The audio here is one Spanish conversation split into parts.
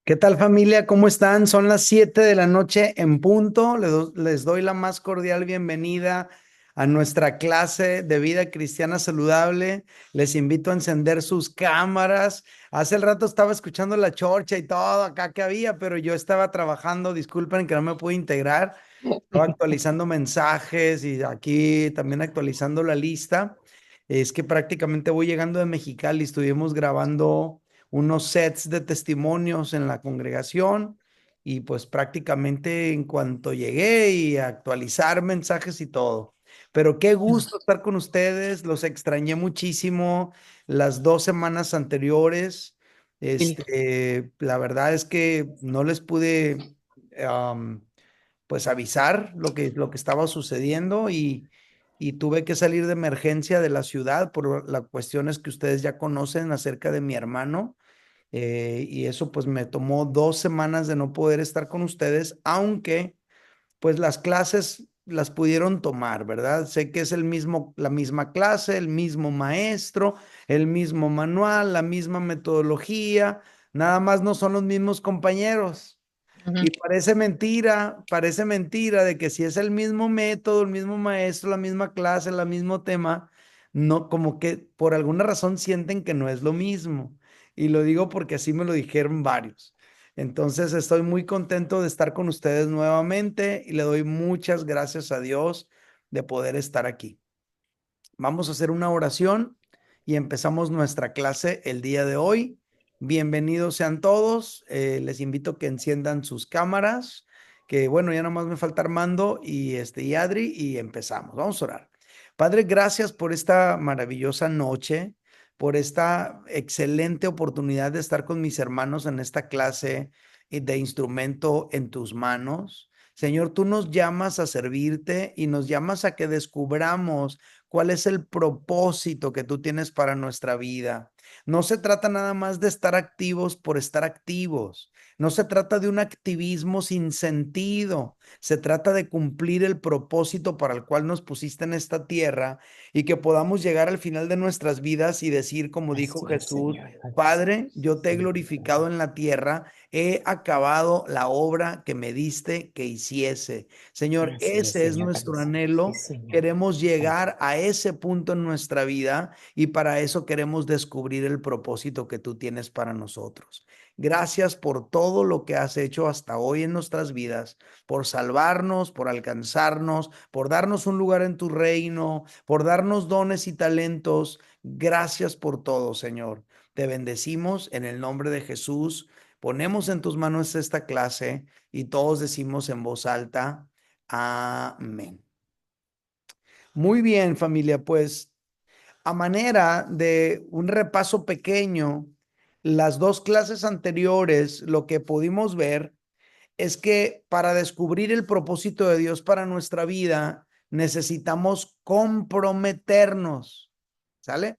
¿Qué tal, familia? ¿Cómo están? Son las 7 de la noche en punto. Les doy la más cordial bienvenida a nuestra clase de vida cristiana saludable. Les invito a encender sus cámaras. Hace el rato estaba escuchando la chorcha y todo acá que había, pero yo estaba trabajando. Disculpen que no me pude integrar. Estaba actualizando mensajes y aquí también actualizando la lista. Es que prácticamente voy llegando de Mexicali. Estuvimos grabando unos sets de testimonios en la congregación y pues prácticamente en cuanto llegué y a actualizar mensajes y todo. Pero qué gusto estar con ustedes, los extrañé muchísimo las 2 semanas anteriores. Sí, La verdad es que no les pude pues avisar lo que estaba sucediendo y tuve que salir de emergencia de la ciudad por las cuestiones que ustedes ya conocen acerca de mi hermano. Y eso pues me tomó 2 semanas de no poder estar con ustedes, aunque pues las clases las pudieron tomar, ¿verdad? Sé que es la misma clase, el mismo maestro, el mismo manual, la misma metodología, nada más no son los mismos compañeros. ujú. Y parece mentira de que si es el mismo método, el mismo maestro, la misma clase, el mismo tema, no, como que por alguna razón sienten que no es lo mismo. Y lo digo porque así me lo dijeron varios. Entonces estoy muy contento de estar con ustedes nuevamente y le doy muchas gracias a Dios de poder estar aquí. Vamos a hacer una oración y empezamos nuestra clase el día de hoy. Bienvenidos sean todos. Les invito a que enciendan sus cámaras, que bueno, ya nomás me falta Armando y Adri y empezamos. Vamos a orar. Padre, gracias por esta maravillosa noche, por esta excelente oportunidad de estar con mis hermanos en esta clase de instrumento en tus manos. Señor, tú nos llamas a servirte y nos llamas a que descubramos cuál es el propósito que tú tienes para nuestra vida. No se trata nada más de estar activos por estar activos. No se trata de un activismo sin sentido. Se trata de cumplir el propósito para el cual nos pusiste en esta tierra y que podamos llegar al final de nuestras vidas y decir, como dijo Así es, Jesús, Señor. Así Padre, yo te he es. glorificado en la tierra, he acabado la obra que me diste que hiciese. Señor, Así es, ese es Señor. nuestro Así es, anhelo. Señor. Queremos llegar a ese punto en nuestra vida y para eso queremos descubrir el propósito que tú tienes para nosotros. Gracias por todo lo que has hecho hasta hoy en nuestras vidas, por salvarnos, por alcanzarnos, por darnos un lugar en tu reino, por darnos dones y talentos. Gracias por todo, Señor. Te bendecimos en el nombre de Jesús. Ponemos en tus manos esta clase y todos decimos en voz alta, amén. Muy bien, familia, pues a manera de un repaso pequeño, las 2 clases anteriores, lo que pudimos ver es que para descubrir el propósito de Dios para nuestra vida, necesitamos comprometernos, ¿sale?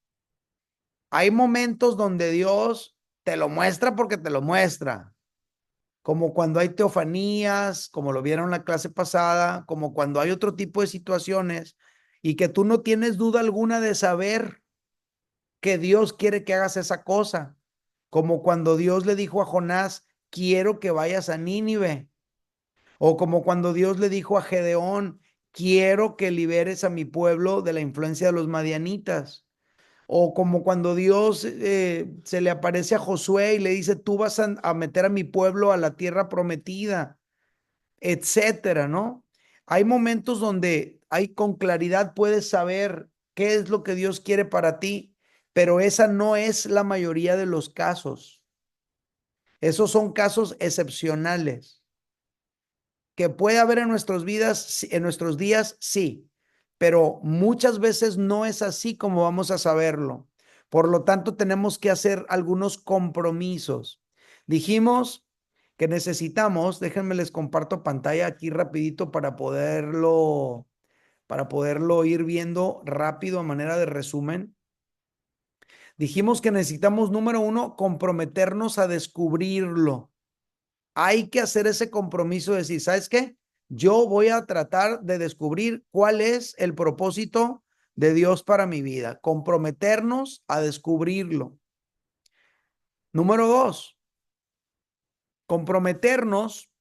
Hay momentos donde Dios te lo muestra porque te lo muestra, como cuando hay teofanías, como lo vieron en la clase pasada, como cuando hay otro tipo de situaciones y que tú no tienes duda alguna de saber que Dios quiere que hagas esa cosa, como cuando Dios le dijo a Jonás, quiero que vayas a Nínive, o como cuando Dios le dijo a Gedeón, quiero que liberes a mi pueblo de la influencia de los madianitas. O como cuando Dios se le aparece a Josué y le dice, tú vas a meter a mi pueblo a la tierra prometida, etcétera, ¿no? Hay momentos donde hay con claridad puedes saber qué es lo que Dios quiere para ti, pero esa no es la mayoría de los casos. Esos son casos excepcionales que puede haber en nuestras vidas, en nuestros días, sí, pero muchas veces no es así como vamos a saberlo. Por lo tanto, tenemos que hacer algunos compromisos. Dijimos que necesitamos, déjenme les comparto pantalla aquí rapidito para poderlo ir viendo rápido a manera de resumen. Dijimos que necesitamos, número uno, comprometernos a descubrirlo. Hay que hacer ese compromiso de decir, ¿sabes qué? Yo voy a tratar de descubrir cuál es el propósito de Dios para mi vida, comprometernos a descubrirlo. Número dos, comprometernos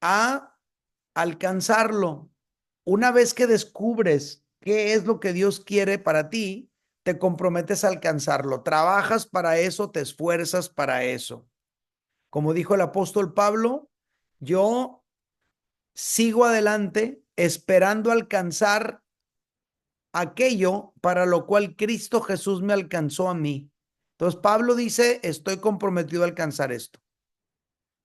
a alcanzarlo. Una vez que descubres qué es lo que Dios quiere para ti, te comprometes a alcanzarlo. Trabajas para eso, te esfuerzas para eso. Como dijo el apóstol Pablo, yo sigo adelante esperando alcanzar aquello para lo cual Cristo Jesús me alcanzó a mí. Entonces Pablo dice, estoy comprometido a alcanzar esto.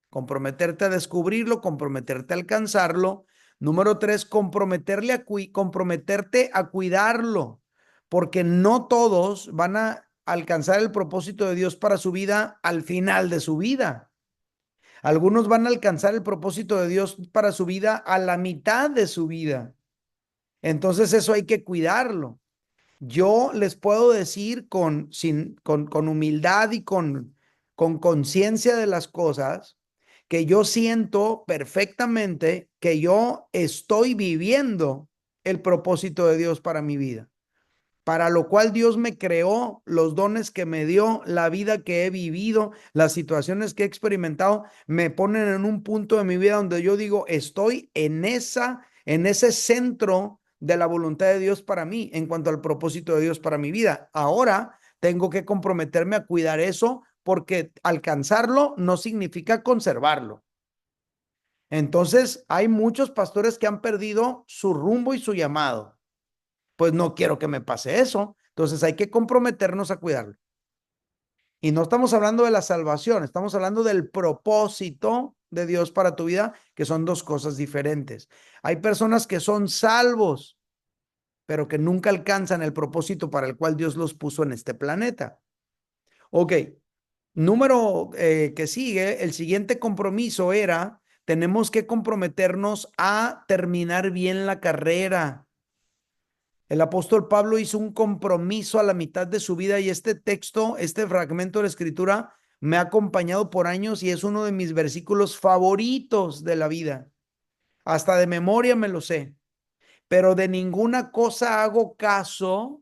Comprometerte a descubrirlo, comprometerte a alcanzarlo. Número tres, comprometerte a cuidarlo, porque no todos van a alcanzar el propósito de Dios para su vida al final de su vida. Algunos van a alcanzar el propósito de Dios para su vida a la mitad de su vida. Entonces eso hay que cuidarlo. Yo les puedo decir con humildad y con conciencia de las cosas que yo siento perfectamente que yo estoy viviendo el propósito de Dios para mi vida, para lo cual Dios me creó, los dones que me dio, la vida que he vivido, las situaciones que he experimentado, me ponen en un punto de mi vida donde yo digo, estoy en ese centro de la voluntad de Dios para mí, en cuanto al propósito de Dios para mi vida. Ahora tengo que comprometerme a cuidar eso porque alcanzarlo no significa conservarlo. Entonces, hay muchos pastores que han perdido su rumbo y su llamado. Pues no quiero que me pase eso. Entonces hay que comprometernos a cuidarlo. Y no estamos hablando de la salvación, estamos hablando del propósito de Dios para tu vida, que son dos cosas diferentes. Hay personas que son salvos, pero que nunca alcanzan el propósito para el cual Dios los puso en este planeta. Ok, número que sigue, el siguiente compromiso era, tenemos que comprometernos a terminar bien la carrera. El apóstol Pablo hizo un compromiso a la mitad de su vida y este texto, este fragmento de la escritura me ha acompañado por años y es uno de mis versículos favoritos de la vida. Hasta de memoria me lo sé. Pero de ninguna cosa hago caso,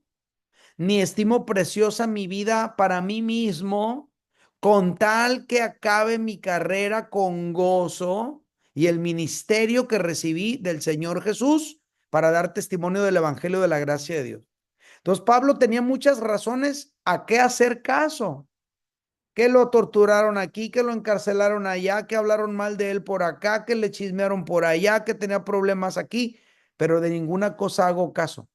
ni estimo preciosa mi vida para mí mismo, con tal que acabe mi carrera con gozo y el ministerio que recibí del Señor Jesús para dar testimonio del Evangelio de la gracia de Dios. Entonces Pablo tenía muchas razones a qué hacer caso. Que lo torturaron aquí, que lo encarcelaron allá, que hablaron mal de él por acá, que le chismearon por allá, que tenía problemas aquí, pero de ninguna cosa hago caso.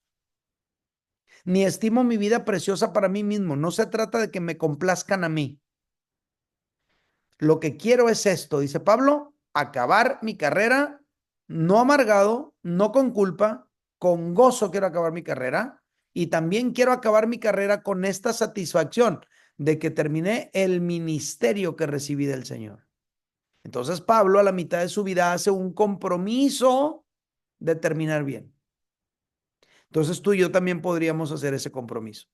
Ni estimo mi vida preciosa para mí mismo. No se trata de que me complazcan a mí. Lo que quiero es esto, dice Pablo, acabar mi carrera, no amargado, no con culpa, con gozo quiero acabar mi carrera y también quiero acabar mi carrera con esta satisfacción de que terminé el ministerio que recibí del Señor. Entonces Pablo a la mitad de su vida hace un compromiso de terminar bien. Entonces tú y yo también podríamos hacer ese compromiso.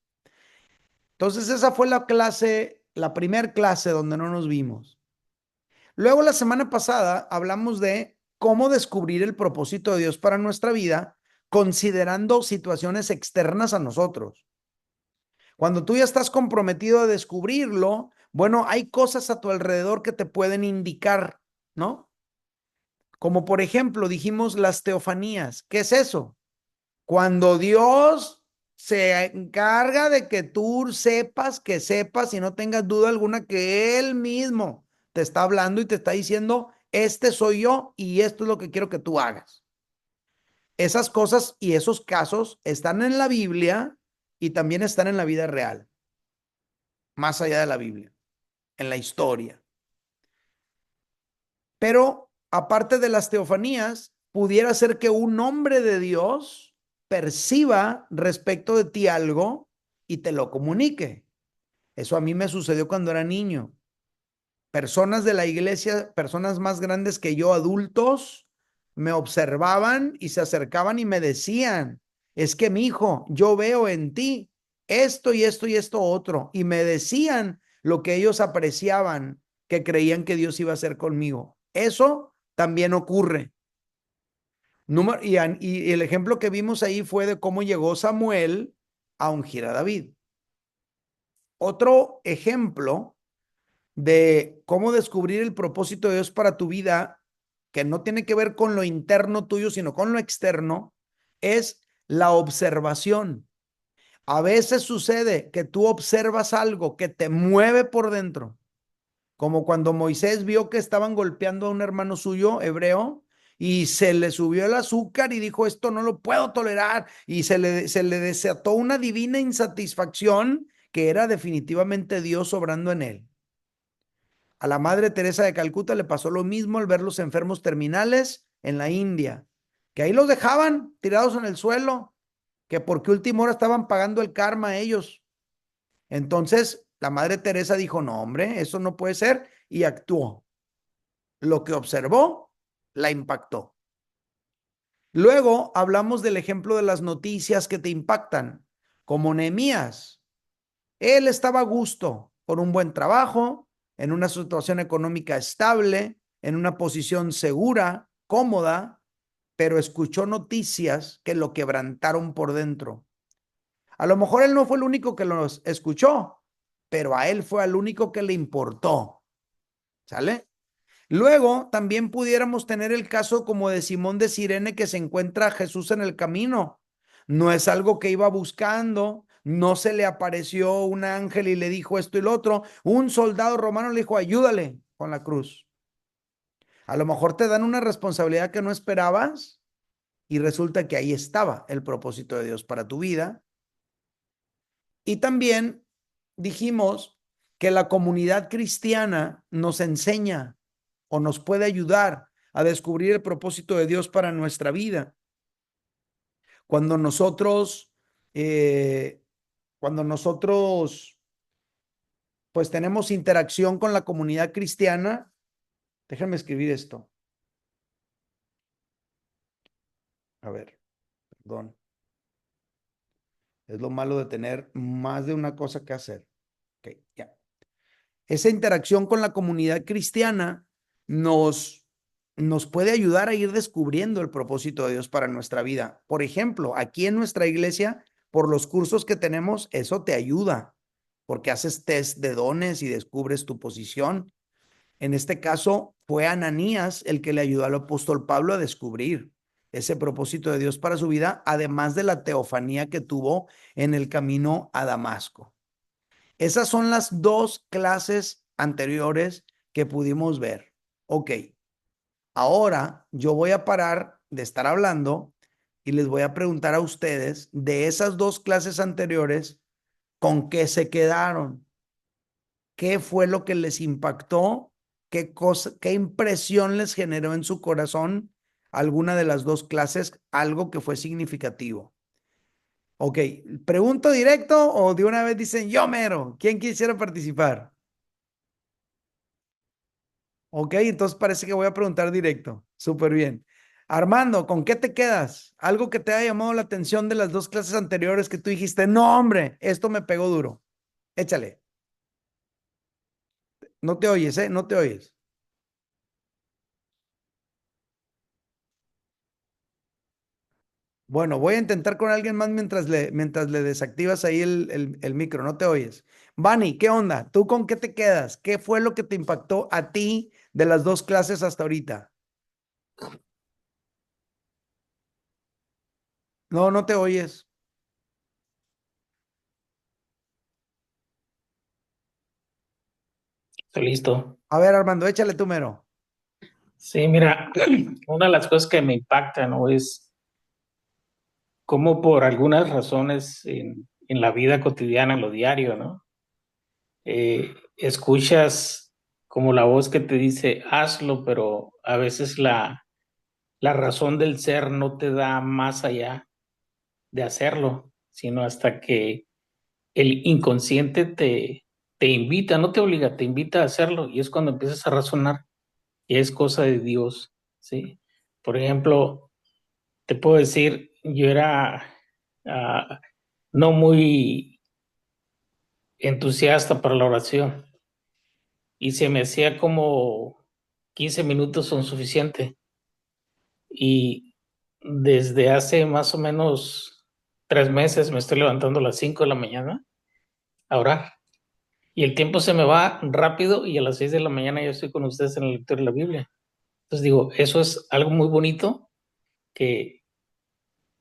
Entonces esa fue la clase, la primera clase donde no nos vimos. Luego la semana pasada hablamos de cómo descubrir el propósito de Dios para nuestra vida considerando situaciones externas a nosotros. Cuando tú ya estás comprometido a descubrirlo, bueno, hay cosas a tu alrededor que te pueden indicar, ¿no? Como por ejemplo, dijimos las teofanías. ¿Qué es eso? Cuando Dios se encarga de que tú sepas y no tengas duda alguna que Él mismo te está hablando y te está diciendo, este soy yo y esto es lo que quiero que tú hagas. Esas cosas y esos casos están en la Biblia y también están en la vida real, más allá de la Biblia, en la historia. Pero aparte de las teofanías, pudiera ser que un hombre de Dios perciba respecto de ti algo y te lo comunique. Eso a mí me sucedió cuando era niño. Personas de la iglesia, personas más grandes que yo, adultos, me observaban y se acercaban y me decían, es que mi hijo, yo veo en ti esto y esto y esto otro. Y me decían lo que ellos apreciaban, que creían que Dios iba a hacer conmigo. Eso también ocurre. Y el ejemplo que vimos ahí fue de cómo llegó Samuel a ungir a David. Otro ejemplo de cómo descubrir el propósito de Dios para tu vida, que no tiene que ver con lo interno tuyo, sino con lo externo, es la observación. A veces sucede que tú observas algo que te mueve por dentro, como cuando Moisés vio que estaban golpeando a un hermano suyo hebreo y se le subió el azúcar y dijo, esto no lo puedo tolerar, y se le desató una divina insatisfacción que era definitivamente Dios obrando en él. A la Madre Teresa de Calcuta le pasó lo mismo al ver los enfermos terminales en la India, que ahí los dejaban tirados en el suelo, que porque última hora estaban pagando el karma a ellos. Entonces, la Madre Teresa dijo, no, hombre, eso no puede ser, y actuó. Lo que observó la impactó. Luego hablamos del ejemplo de las noticias que te impactan, como Nehemías. Él estaba a gusto por un buen trabajo, en una situación económica estable, en una posición segura, cómoda, pero escuchó noticias que lo quebrantaron por dentro. A lo mejor él no fue el único que los escuchó, pero a él fue el único que le importó. ¿Sale? Luego también pudiéramos tener el caso como de Simón de Cirene, que se encuentra a Jesús en el camino. No es algo que iba buscando, no se le apareció un ángel y le dijo esto y lo otro. Un soldado romano le dijo, ayúdale con la cruz. A lo mejor te dan una responsabilidad que no esperabas y resulta que ahí estaba el propósito de Dios para tu vida. Y también dijimos que la comunidad cristiana nos enseña o nos puede ayudar a descubrir el propósito de Dios para nuestra vida. Cuando nosotros, eh, cuando nosotros, pues tenemos interacción con la comunidad cristiana, déjenme escribir esto. A ver, perdón. Es lo malo de tener más de una cosa que hacer. Ok, ya. Esa interacción con la comunidad cristiana nos, nos puede ayudar a ir descubriendo el propósito de Dios para nuestra vida. Por ejemplo, aquí en nuestra iglesia, por los cursos que tenemos, eso te ayuda, porque haces test de dones y descubres tu posición. En este caso, fue Ananías el que le ayudó al apóstol Pablo a descubrir ese propósito de Dios para su vida, además de la teofanía que tuvo en el camino a Damasco. Esas son las dos clases anteriores que pudimos ver. Ok, ahora yo voy a parar de estar hablando y les voy a preguntar a ustedes de esas dos clases anteriores, ¿con qué se quedaron? ¿Qué fue lo que les impactó? ¿Qué cosa, qué impresión les generó en su corazón alguna de las dos clases, algo que fue significativo? Ok, ¿pregunto directo o de una vez dicen yo mero? ¿Quién quisiera participar? Ok, entonces parece que voy a preguntar directo. Súper bien. Armando, ¿con qué te quedas? Algo que te haya llamado la atención de las dos clases anteriores que tú dijiste, no, hombre, esto me pegó duro. Échale. No te oyes, ¿eh? No te oyes. Bueno, voy a intentar con alguien más mientras le desactivas ahí el micro. No te oyes. Vani, ¿qué onda? ¿Tú con qué te quedas? ¿Qué fue lo que te impactó a ti de las dos clases hasta ahorita? No, no te oyes. Estoy listo. A ver, Armando, échale tú mero. Sí, mira, una de las cosas que me impacta, ¿no? Es cómo por algunas razones en la vida cotidiana, en lo diario, ¿no? Escuchas como la voz que te dice, hazlo, pero a veces la razón del ser no te da más allá de hacerlo, sino hasta que el inconsciente te invita, no te obliga, te invita a hacerlo, y es cuando empiezas a razonar, y es cosa de Dios, ¿sí? Por ejemplo, te puedo decir, yo era ah, no muy entusiasta para la oración y se me hacía como 15 minutos son suficiente. Y desde hace más o menos 3 meses me estoy levantando a las 5 de la mañana a orar. Y el tiempo se me va rápido y a las 6 de la mañana yo estoy con ustedes en la lectura de la Biblia. Entonces digo, eso es algo muy bonito que,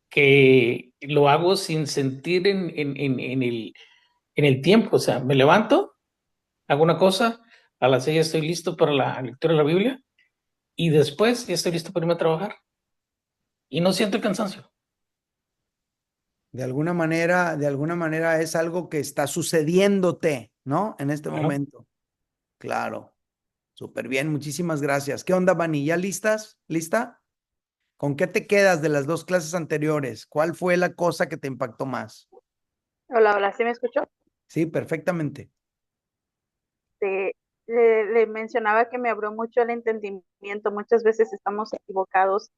que lo hago sin sentir en el tiempo. O sea, me levanto, hago una cosa, a las 6 estoy listo para la lectura de la Biblia y después ya estoy listo para irme a trabajar y no siento el cansancio. De alguna manera es algo que está sucediéndote, ¿no? En este Claro. momento. Claro, súper bien, muchísimas gracias. ¿Qué onda, Vani? ¿Ya listas? ¿Lista? ¿Con qué te quedas de las dos clases anteriores? ¿Cuál fue la cosa que te impactó más? Hola, hola, ¿sí me escuchó? Sí, perfectamente. Le mencionaba que me abrió mucho el entendimiento. Muchas veces estamos equivocados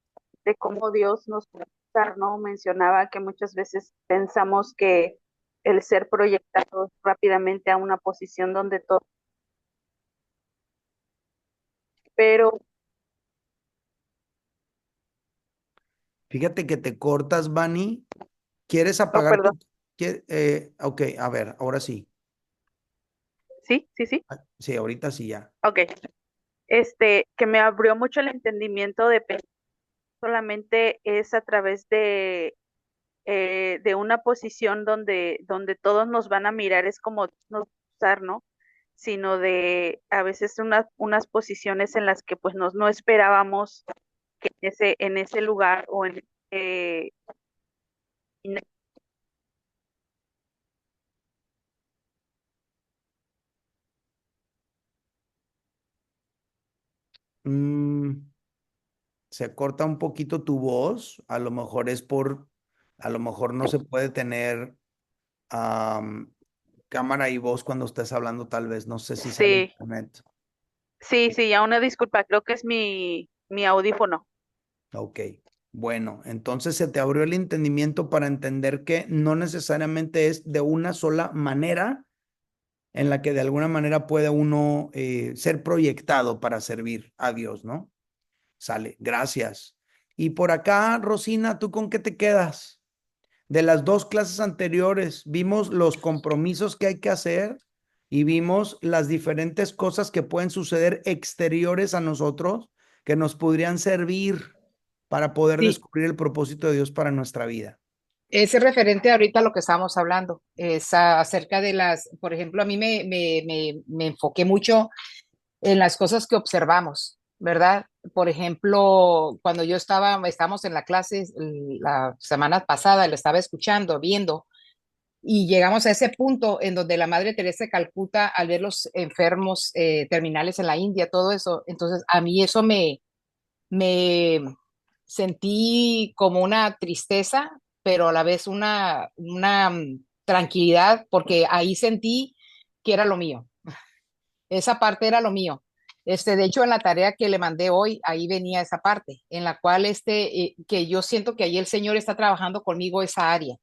de cómo Dios nos puede usar, ¿no? Mencionaba que muchas veces pensamos que el ser proyectados rápidamente a una posición donde todo, pero, Fíjate que te cortas, Vani. ¿Quieres oh, apagar perdón, tu... ok, a ver, ahora sí. sí, sí, sí, Ah, sí, ahorita sí ya. ok. Que me abrió mucho el entendimiento de pensar solamente es a través de una posición donde todos nos van a mirar, es como nos usar, ¿no? Sino de a veces unas posiciones en las que pues no esperábamos que en ese lugar o eh, Mm, se corta un poquito tu voz. A lo mejor es por... A lo mejor no se puede tener am, cámara y voz cuando estés hablando, tal vez. No sé si sea el sí, internet. sí, ya una disculpa, creo que es mi audífono. Ok, bueno, entonces se te abrió el entendimiento para entender que no necesariamente es de una sola manera en la que de alguna manera puede uno ser proyectado para servir a Dios, ¿no? Sale, gracias. Y por acá, Rosina, ¿tú con qué te quedas? De las dos clases anteriores, vimos los compromisos que hay que hacer y vimos las diferentes cosas que pueden suceder exteriores a nosotros que nos podrían servir para poder Sí, descubrir el propósito de Dios para nuestra vida. es referente ahorita a lo que estábamos hablando, es acerca de las, por ejemplo, a mí me enfoqué mucho en las cosas que observamos, ¿verdad? Por ejemplo, cuando estábamos en la clase la semana pasada, lo estaba escuchando, viendo, y llegamos a ese punto en donde la Madre Teresa de Calcuta, al ver los enfermos terminales en la India, todo eso, entonces a mí eso me sentí como una tristeza, pero a la vez una tranquilidad, porque ahí sentí que era lo mío. Esa parte era lo mío. De hecho, en la tarea que le mandé hoy, ahí venía esa parte, en la cual que yo siento que ahí el Señor está trabajando conmigo esa área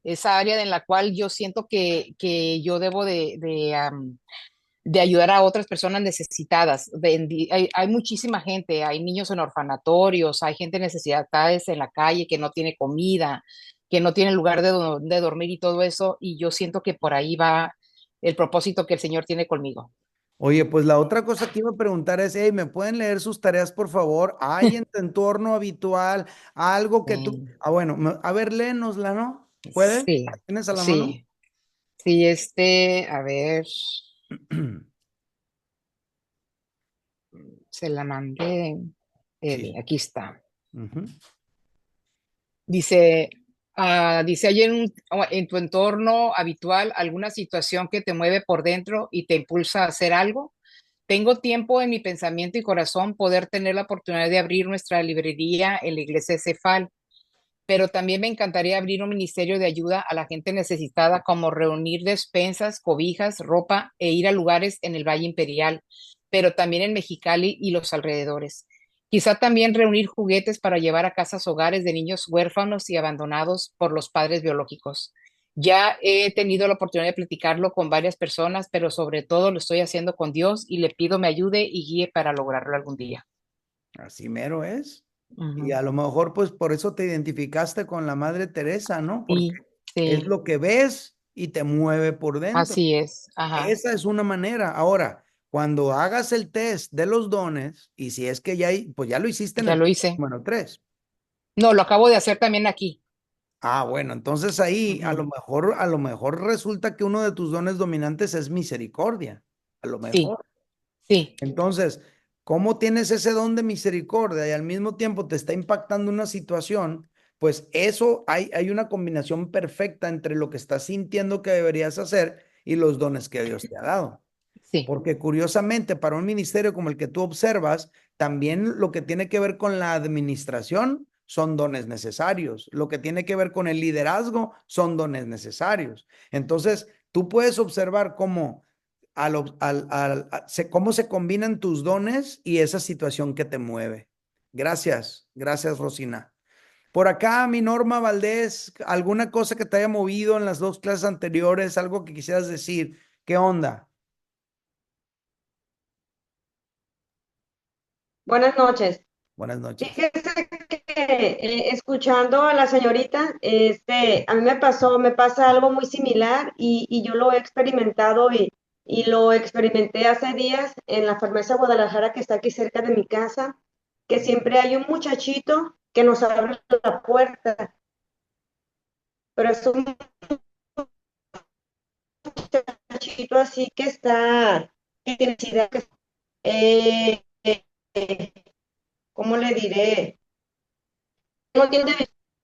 en la cual yo siento que yo debo de ayudar a otras personas necesitadas. Hay muchísima gente, hay niños en orfanatorios, hay gente necesitada en la calle que no tiene comida, que no tiene lugar de donde dormir y todo eso, y yo siento que por ahí va el propósito que el Señor tiene conmigo. Oye, pues la otra cosa que iba a preguntar es, hey, ¿me pueden leer sus tareas, por favor? ¿Hay en tu entorno habitual algo que tú... Sí, Ah, bueno, a ver, léenosla, ¿no? ¿Puedes? sí, ¿La tienes a la mano? sí, sí, a ver, se la mandé, Sí. aquí está. Ujú. Dice, dice, ¿hay en tu entorno habitual alguna situación que te mueve por dentro y te impulsa a hacer algo? Tengo tiempo en mi pensamiento y corazón poder tener la oportunidad de abrir nuestra librería en la iglesia de Cefal, pero también me encantaría abrir un ministerio de ayuda a la gente necesitada, como reunir despensas, cobijas, ropa e ir a lugares en el Valle Imperial, pero también en Mexicali y los alrededores. Quizá también reunir juguetes para llevar a casas hogares de niños huérfanos y abandonados por los padres biológicos. Ya he tenido la oportunidad de platicarlo con varias personas, pero sobre todo lo estoy haciendo con Dios y le pido me ayude y guíe para lograrlo algún día. Así mero es. Y Ujú. a lo mejor, pues por eso te identificaste con la Madre Teresa, ¿no? Porque Sí, es sí, lo que ves, y te mueve por dentro. Así es. Ajá. Esa es una manera. Ahora, cuando hagas el test de los dones, y si es que ya, pues ya lo hiciste en Ya el lo hice. número 3. No, lo acabo de hacer también aquí. Ah, bueno, entonces ahí Ujú. a lo mejor resulta que uno de tus dones dominantes es misericordia. A lo Sí, mejor. sí, Entonces, ¿cómo tienes ese don de misericordia y al mismo tiempo te está impactando una situación? Pues eso hay una combinación perfecta entre lo que estás sintiendo que deberías hacer y los dones que Dios te ha dado. sí, Porque curiosamente, para un ministerio como el que tú observas, también lo que tiene que ver con la administración son dones necesarios. Lo que tiene que ver con el liderazgo son dones necesarios. Entonces, tú puedes observar cómo, cómo se combinan tus dones y esa situación que te mueve. Gracias, Rosina. Por acá, mi Norma Valdés, ¿alguna cosa que te haya movido en las dos clases anteriores? ¿Algo que quisieras decir? ¿Qué onda? Buenas noches. Buenas noches. Fíjese que escuchando a la señorita, a mí me pasa algo muy similar y yo lo he experimentado y lo experimenté hace días en la farmacia Guadalajara que está aquí cerca de mi casa, que siempre hay un muchachito que nos abre la puerta, pero es un muchachito así que está, que tiene necesidad, eh, eh, ¿cómo le diré? No entiende.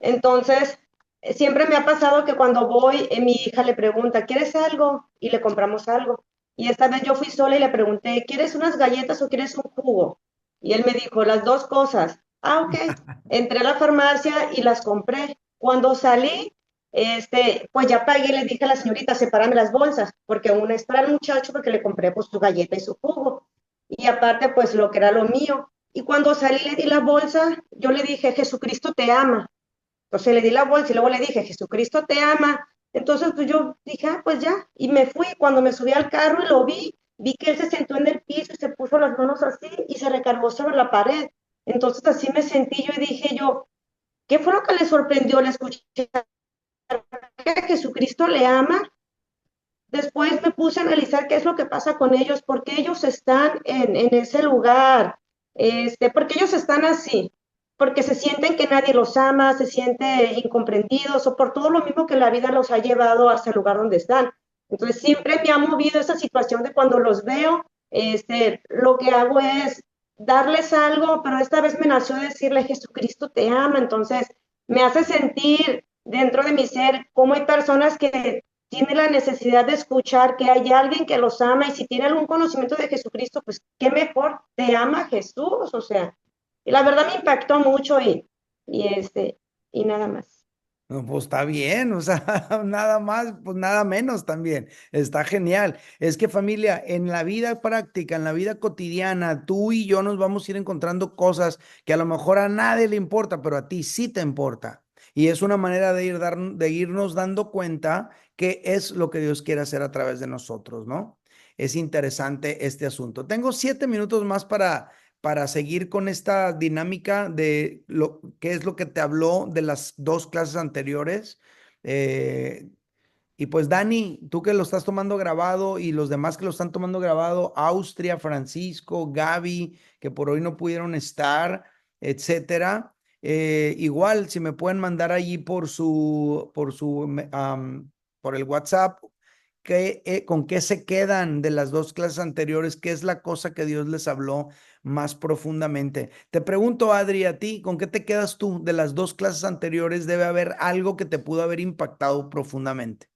Entonces, siempre me ha pasado que cuando voy, mi hija le pregunta, ¿quieres algo? Y le compramos algo. Y esta vez yo fui sola y le pregunté, ¿quieres unas galletas o quieres un jugo? Y él me dijo, las dos cosas. Ah, ok. Entré a la farmacia y las compré. Cuando salí, pues ya pagué y le dije a la señorita, sepárame las bolsas, porque una es para el muchacho porque le compré pues su galleta y su jugo. Y aparte, pues lo que era lo mío. Y cuando salí le di la bolsa, yo le dije, Jesucristo te ama. Entonces le di la bolsa y luego le dije, Jesucristo te ama. Entonces pues yo dije, ah, pues ya. Y me fui. Cuando me subí al carro y lo vi que él se sentó en el piso y se puso las manos así y se recargó sobre la pared. Entonces así me sentí yo y dije yo, ¿qué fue lo que le sorprendió? Le escuché que Jesucristo le ama. Después me puse a analizar qué es lo que pasa con ellos, por qué ellos están en ese lugar, por qué ellos están así, porque se sienten que nadie los ama, se sienten incomprendidos o por todo lo mismo que la vida los ha llevado hasta el lugar donde están. Entonces siempre me ha movido esa situación de cuando los veo, lo que hago es darles algo, pero esta vez me nació decirle Jesucristo te ama, entonces me hace sentir dentro de mi ser cómo hay personas que tiene la necesidad de escuchar que hay alguien que los ama y si tiene algún conocimiento de Jesucristo, pues qué mejor, te ama Jesús, o sea, y la verdad me impactó mucho y nada más. No, pues está bien, o sea, nada más, pues nada menos también. Está genial. Es que familia, en la vida práctica, en la vida cotidiana, tú y yo nos vamos a ir encontrando cosas que a lo mejor a nadie le importa, pero a ti sí te importa. Y es una manera de irnos dando cuenta que es lo que Dios quiere hacer a través de nosotros, ¿no? Es interesante este asunto. Tengo 7 minutos más para seguir con esta dinámica de lo que es lo que te habló de las dos clases anteriores. Eh, y pues Dani, tú que lo estás tomando grabado y los demás que lo están tomando grabado, Austria, Francisco, Gaby, que por hoy no pudieron estar, etcétera. Igual, si me pueden mandar allí por el WhatsApp, con qué se quedan de las dos clases anteriores, qué es la cosa que Dios les habló más profundamente. Te pregunto, Adri, a ti, ¿con qué te quedas tú de las dos clases anteriores? Debe haber algo que te pudo haber impactado profundamente.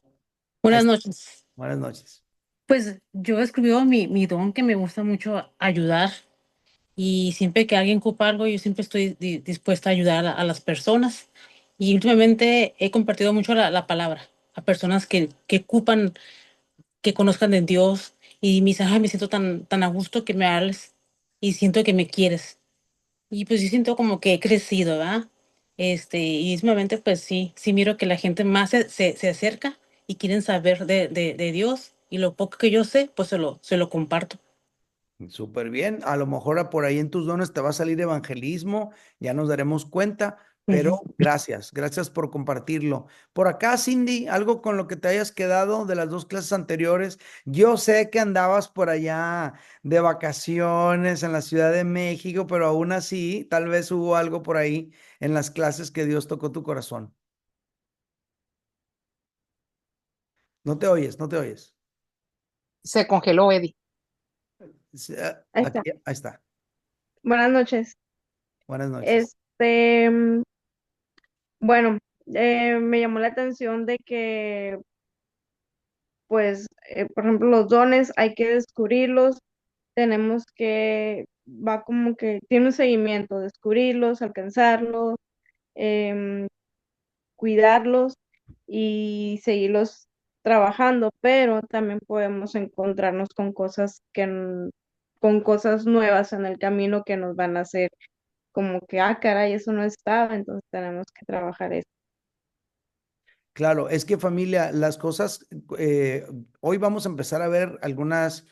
Ahí Buenas está. noches. Buenas noches. Pues yo escribió mi don que me gusta mucho ayudar y siempre que alguien ocupa algo, yo siempre estoy dispuesta a ayudar a las personas. Y últimamente he compartido mucho la palabra a personas que ocupan, que conozcan de Dios y me dicen, ay, me siento tan a gusto que me hables y siento que me quieres. Y pues yo siento como que he crecido, ¿verdad? Y últimamente pues sí miro que la gente más se acerca y quieren saber de Dios y lo poco que yo sé, pues se lo comparto. Súper bien. A lo mejor por ahí en tus dones te va a salir evangelismo, ya nos daremos cuenta, pero gracias por compartirlo. Por acá, Cindy, algo con lo que te hayas quedado de las dos clases anteriores. Yo sé que andabas por allá de vacaciones en la Ciudad de México, pero aún así, tal vez hubo algo por ahí en las clases que Dios tocó tu corazón. No te oyes, no te oyes. Se congeló, Eddie. Ahí está. Aquí, ahí está. Buenas noches. Buenas noches. Bueno, me llamó la atención de que, pues, por ejemplo, los dones hay que descubrirlos, va como que tiene un seguimiento, descubrirlos, alcanzarlos, em, cuidarlos y seguirlos trabajando, pero también podemos encontrarnos con con cosas nuevas en el camino que nos van a hacer como que, ah, caray, eso no estaba, entonces tenemos que trabajar eso. Claro, es que familia, las cosas, hoy vamos a empezar a ver algunas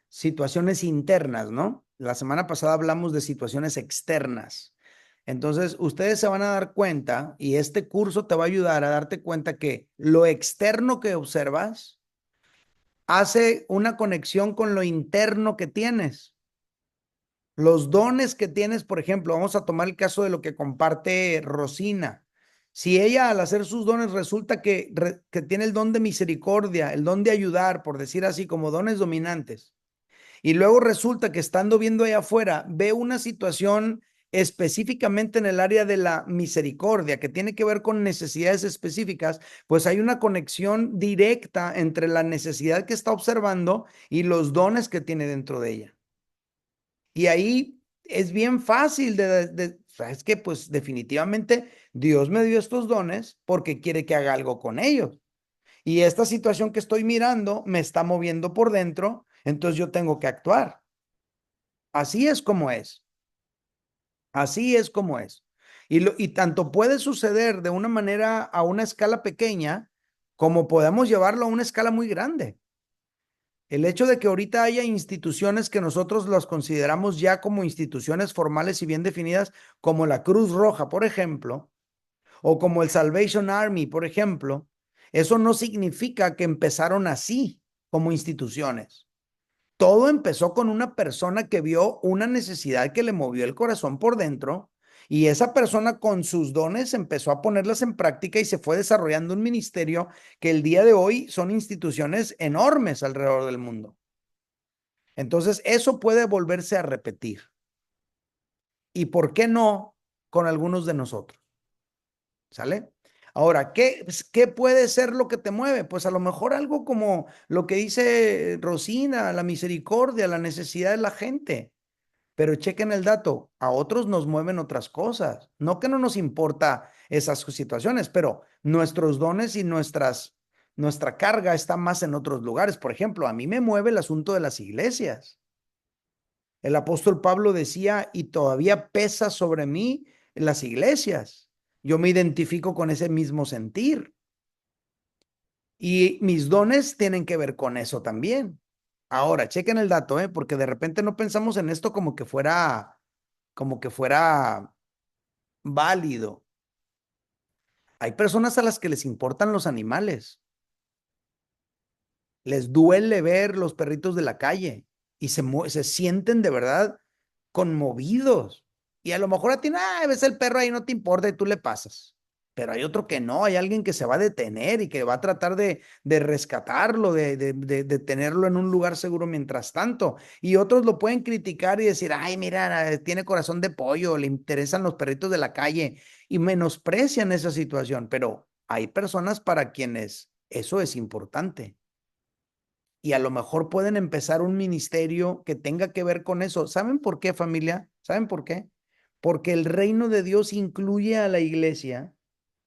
situaciones internas, ¿no? La semana pasada hablamos de situaciones externas. Entonces, ustedes se van a dar cuenta y este curso te va a ayudar a darte cuenta que lo externo que observas hace una conexión con lo interno que tienes. Los dones que tienes, por ejemplo, vamos a tomar el caso de lo que comparte Rosina. Si ella al hacer sus dones resulta que tiene el don de misericordia, el don de ayudar, por decir así, como dones dominantes, y luego resulta que estando viendo allá afuera, ve una situación específicamente en el área de la misericordia, que tiene que ver con necesidades específicas, pues hay una conexión directa entre la necesidad que está observando y los dones que tiene dentro de ella. Y ahí es bien fácil es que pues definitivamente Dios me dio estos dones porque quiere que haga algo con ellos. Y esta situación que estoy mirando me está moviendo por dentro, entonces yo tengo que actuar. Así es como es. Así es como es. Y tanto puede suceder de una manera a una escala pequeña, como podemos llevarlo a una escala muy grande. El hecho de que ahorita haya instituciones que nosotros las consideramos ya como instituciones formales y bien definidas, como la Cruz Roja, por ejemplo, o como el Salvation Army, por ejemplo, eso no significa que empezaron así como instituciones. Todo empezó con una persona que vio una necesidad que le movió el corazón por dentro y esa persona con sus dones empezó a ponerlas en práctica y se fue desarrollando un ministerio que el día de hoy son instituciones enormes alrededor del mundo. Entonces, eso puede volverse a repetir. ¿Y por qué no con algunos de nosotros? ¿Sale? Ahora, ¿qué puede ser lo que te mueve? Pues a lo mejor algo como lo que dice Rosina, la misericordia, la necesidad de la gente. Pero chequen el dato, a otros nos mueven otras cosas. No que no nos importa esas situaciones, pero nuestros dones y nuestra carga está más en otros lugares. Por ejemplo, a mí me mueve el asunto de las iglesias. El apóstol Pablo decía, y todavía pesa sobre mí las iglesias. Yo me identifico con ese mismo sentir. Y mis dones tienen que ver con eso también. Ahora, chequen el dato, porque de repente no pensamos en esto como que fuera válido. Hay personas a las que les importan los animales. Les duele ver los perritos de la calle y se sienten de verdad conmovidos. Y a lo mejor a ti, ves el perro ahí, no te importa y tú le pasas. Pero hay otro que no, hay alguien que se va a detener y que va a tratar de rescatarlo, de tenerlo en un lugar seguro mientras tanto. Y otros lo pueden criticar y decir, ay, mira, tiene corazón de pollo, le interesan los perritos de la calle y menosprecian esa situación. Pero hay personas para quienes eso es importante y a lo mejor pueden empezar un ministerio que tenga que ver con eso. ¿Saben por qué, familia? ¿Saben por qué? Porque el reino de Dios incluye a la iglesia,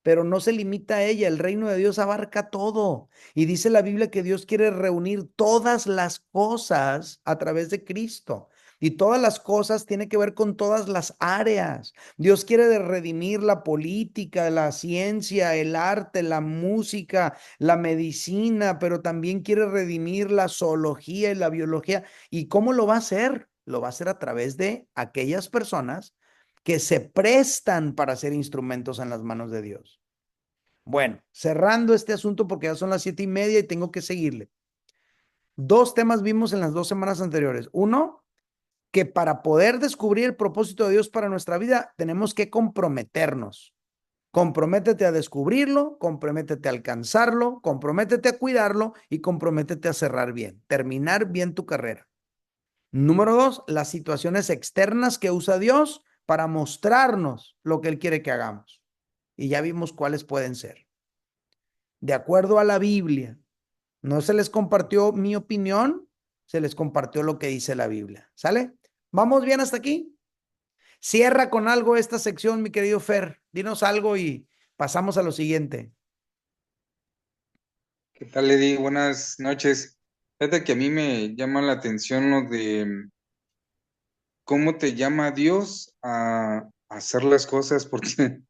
pero no se limita a ella. El reino de Dios abarca todo. Y dice la Biblia que Dios quiere reunir todas las cosas a través de Cristo. Y todas las cosas tienen que ver con todas las áreas. Dios quiere redimir la política, la ciencia, el arte, la música, la medicina, pero también quiere redimir la zoología y la biología. ¿Y cómo lo va a hacer? Lo va a hacer a través de aquellas personas que se prestan para ser instrumentos en las manos de Dios. Bueno, cerrando este asunto porque ya son las 7:30 y tengo que seguirle. 2 temas vimos en las 2 semanas anteriores. Uno, que para poder descubrir el propósito de Dios para nuestra vida, tenemos que comprometernos. Comprométete a descubrirlo, comprométete a alcanzarlo, comprométete a cuidarlo y comprométete a cerrar bien, terminar bien tu carrera. Número 2, las situaciones externas que usa Dios para mostrarnos lo que Él quiere que hagamos. Y ya vimos cuáles pueden ser. De acuerdo a la Biblia, no se les compartió mi opinión, se les compartió lo que dice la Biblia. ¿Sale? ¿Vamos bien hasta aquí? Cierra con algo esta sección, mi querido Fer. Dinos algo y pasamos a lo siguiente. ¿Qué tal, Eddie? Buenas noches. Fíjate que a mí me llama la atención lo de cómo te llama Dios a hacer las cosas, porque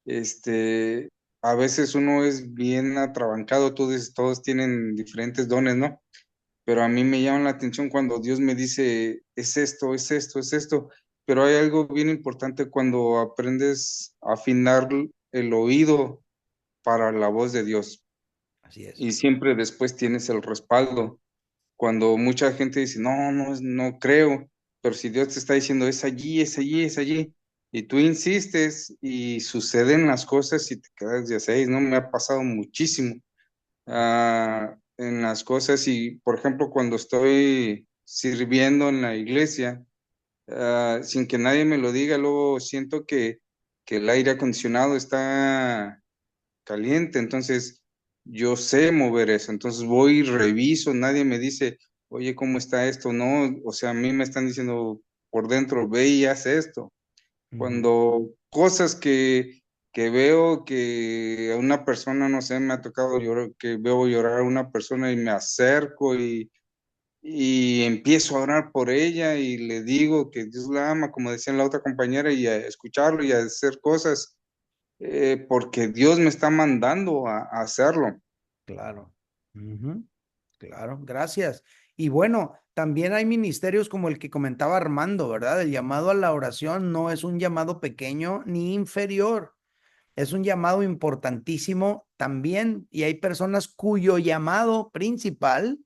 este, a veces uno es bien atrabancado, tú dices, todos tienen diferentes dones, ¿no? Pero a mí me llama la atención cuando Dios me dice, es esto, es esto, es esto. Pero hay algo bien importante cuando aprendes a afinar el oído para la voz de Dios Así es. y siempre después tienes el respaldo. Cuando mucha gente dice, no, no, no creo, pero si Dios te está diciendo, es allí, es allí, es allí, y tú insistes y suceden las cosas y te quedas de a seis, ¿no? Me ha pasado muchísimo en las cosas y, por ejemplo, cuando estoy sirviendo en la iglesia, sin que nadie me lo diga, luego siento que el aire acondicionado está caliente, entonces yo sé mover eso, entonces voy y reviso, nadie me dice, oye, ¿cómo está esto? No, o sea, a mí me están diciendo por dentro, ve y haz esto. Cuando cosas que veo que a una persona, no sé, me ha tocado llorar, que veo llorar a una persona y me acerco y empiezo a orar por ella y le digo que Dios la ama, como decía la otra compañera, y a escucharlo y a hacer cosas porque Dios me está mandando a hacerlo. Claro. Claro, gracias. Y bueno, también hay ministerios como el que comentaba Armando, ¿verdad? El llamado a la oración no es un llamado pequeño ni inferior, es un llamado importantísimo también. Y hay personas cuyo llamado principal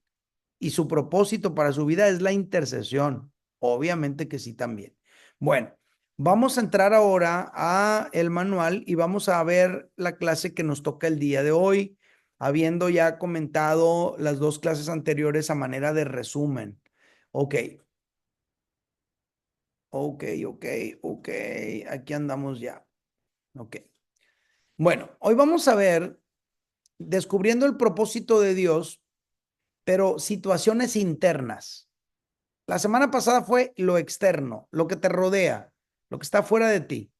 y su propósito para su vida es la intercesión. Obviamente que sí también. Bueno, vamos a entrar ahora a el manual y vamos a ver la clase que nos toca el día de hoy, habiendo ya comentado las 2 clases anteriores a manera de resumen. Ok, ok. Aquí andamos ya. Ok. Bueno, hoy vamos a ver descubriendo el propósito de Dios, pero situaciones internas. La semana pasada fue lo externo, lo que te rodea, lo que está fuera de ti.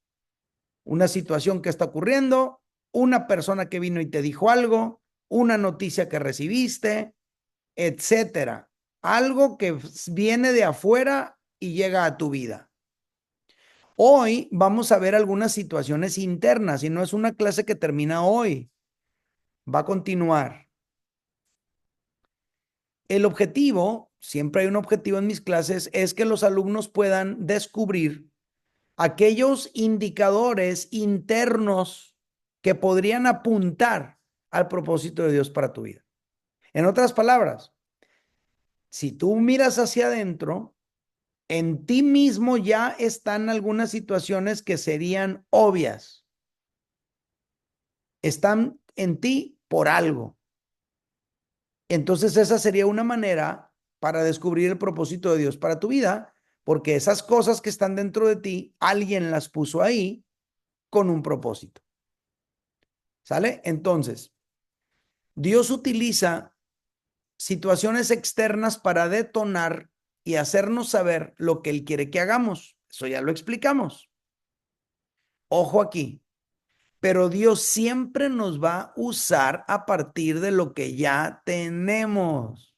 Una situación que está ocurriendo, una persona que vino y te dijo algo, una noticia que recibiste, etcétera. Algo que viene de afuera y llega a tu vida. Hoy vamos a ver algunas situaciones internas y no es una clase que termina hoy. Va a continuar. El objetivo, siempre hay un objetivo en mis clases, es que los alumnos puedan descubrir aquellos indicadores internos que podrían apuntar al propósito de Dios para tu vida. En otras palabras, si tú miras hacia adentro, en ti mismo ya están algunas situaciones que serían obvias. Están en ti por algo. Entonces esa sería una manera para descubrir el propósito de Dios para tu vida, porque esas cosas que están dentro de ti, alguien las puso ahí con un propósito. ¿Sale? Entonces, Dios utiliza situaciones externas para detonar y hacernos saber lo que Él quiere que hagamos. Eso ya lo explicamos. Ojo aquí. Pero Dios siempre nos va a usar a partir de lo que ya tenemos.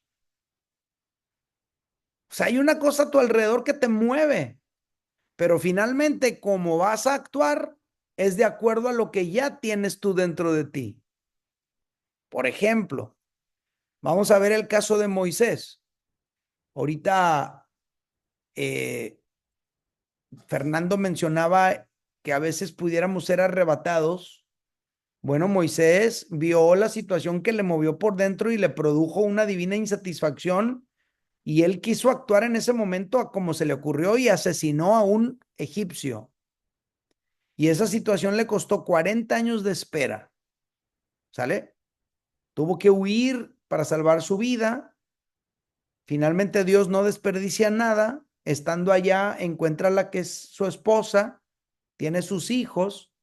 O sea, hay una cosa a tu alrededor que te mueve, pero finalmente cómo vas a actuar es de acuerdo a lo que ya tienes tú dentro de ti. Por ejemplo, vamos a ver el caso de Moisés. Ahorita Fernando mencionaba que a veces pudiéramos ser arrebatados. Bueno, Moisés vio la situación que le movió por dentro y le produjo una divina insatisfacción, y él quiso actuar en ese momento a como se le ocurrió y asesinó a un egipcio. Y esa situación le costó 40 años de espera. ¿Sale? Tuvo que huir para salvar su vida. Finalmente Dios no desperdicia nada. Estando allá, encuentra a la que es su esposa, tiene sus hijos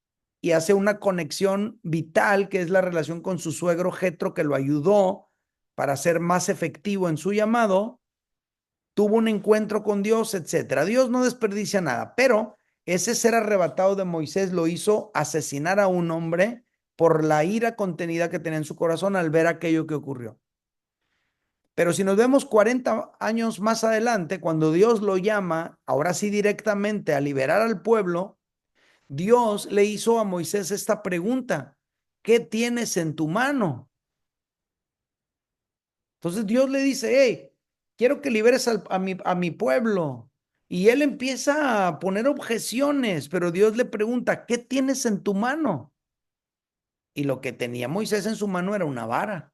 y hace una conexión vital, que es la relación con su suegro Jetro, que lo ayudó para ser más efectivo en su llamado. Tuvo un encuentro con Dios, etcétera. Dios no desperdicia nada, pero ese ser arrebatado de Moisés lo hizo asesinar a un hombre por la ira contenida que tenía en su corazón al ver aquello que ocurrió. Pero si nos vemos 40 años más adelante, cuando Dios lo llama, ahora sí directamente, a liberar al pueblo, Dios le hizo a Moisés esta pregunta: ¿qué tienes en tu mano? Entonces Dios le dice: hey, quiero que liberes a mi pueblo. Y él empieza a poner objeciones, pero Dios le pregunta: ¿qué tienes en tu mano? Y lo que tenía Moisés en su mano era una vara.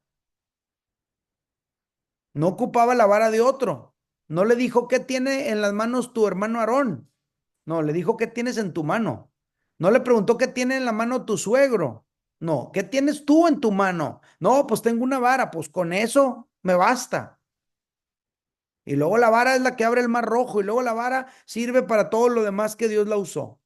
No ocupaba la vara de otro. No le dijo: ¿qué tiene en las manos tu hermano Aarón? No, le dijo: ¿qué tienes en tu mano? No le preguntó: ¿qué tiene en la mano tu suegro? No, ¿qué tienes tú en tu mano? No, pues tengo una vara, pues con eso me basta. Y luego la vara es la que abre el mar rojo, y luego la vara sirve para todo lo demás que Dios la usó.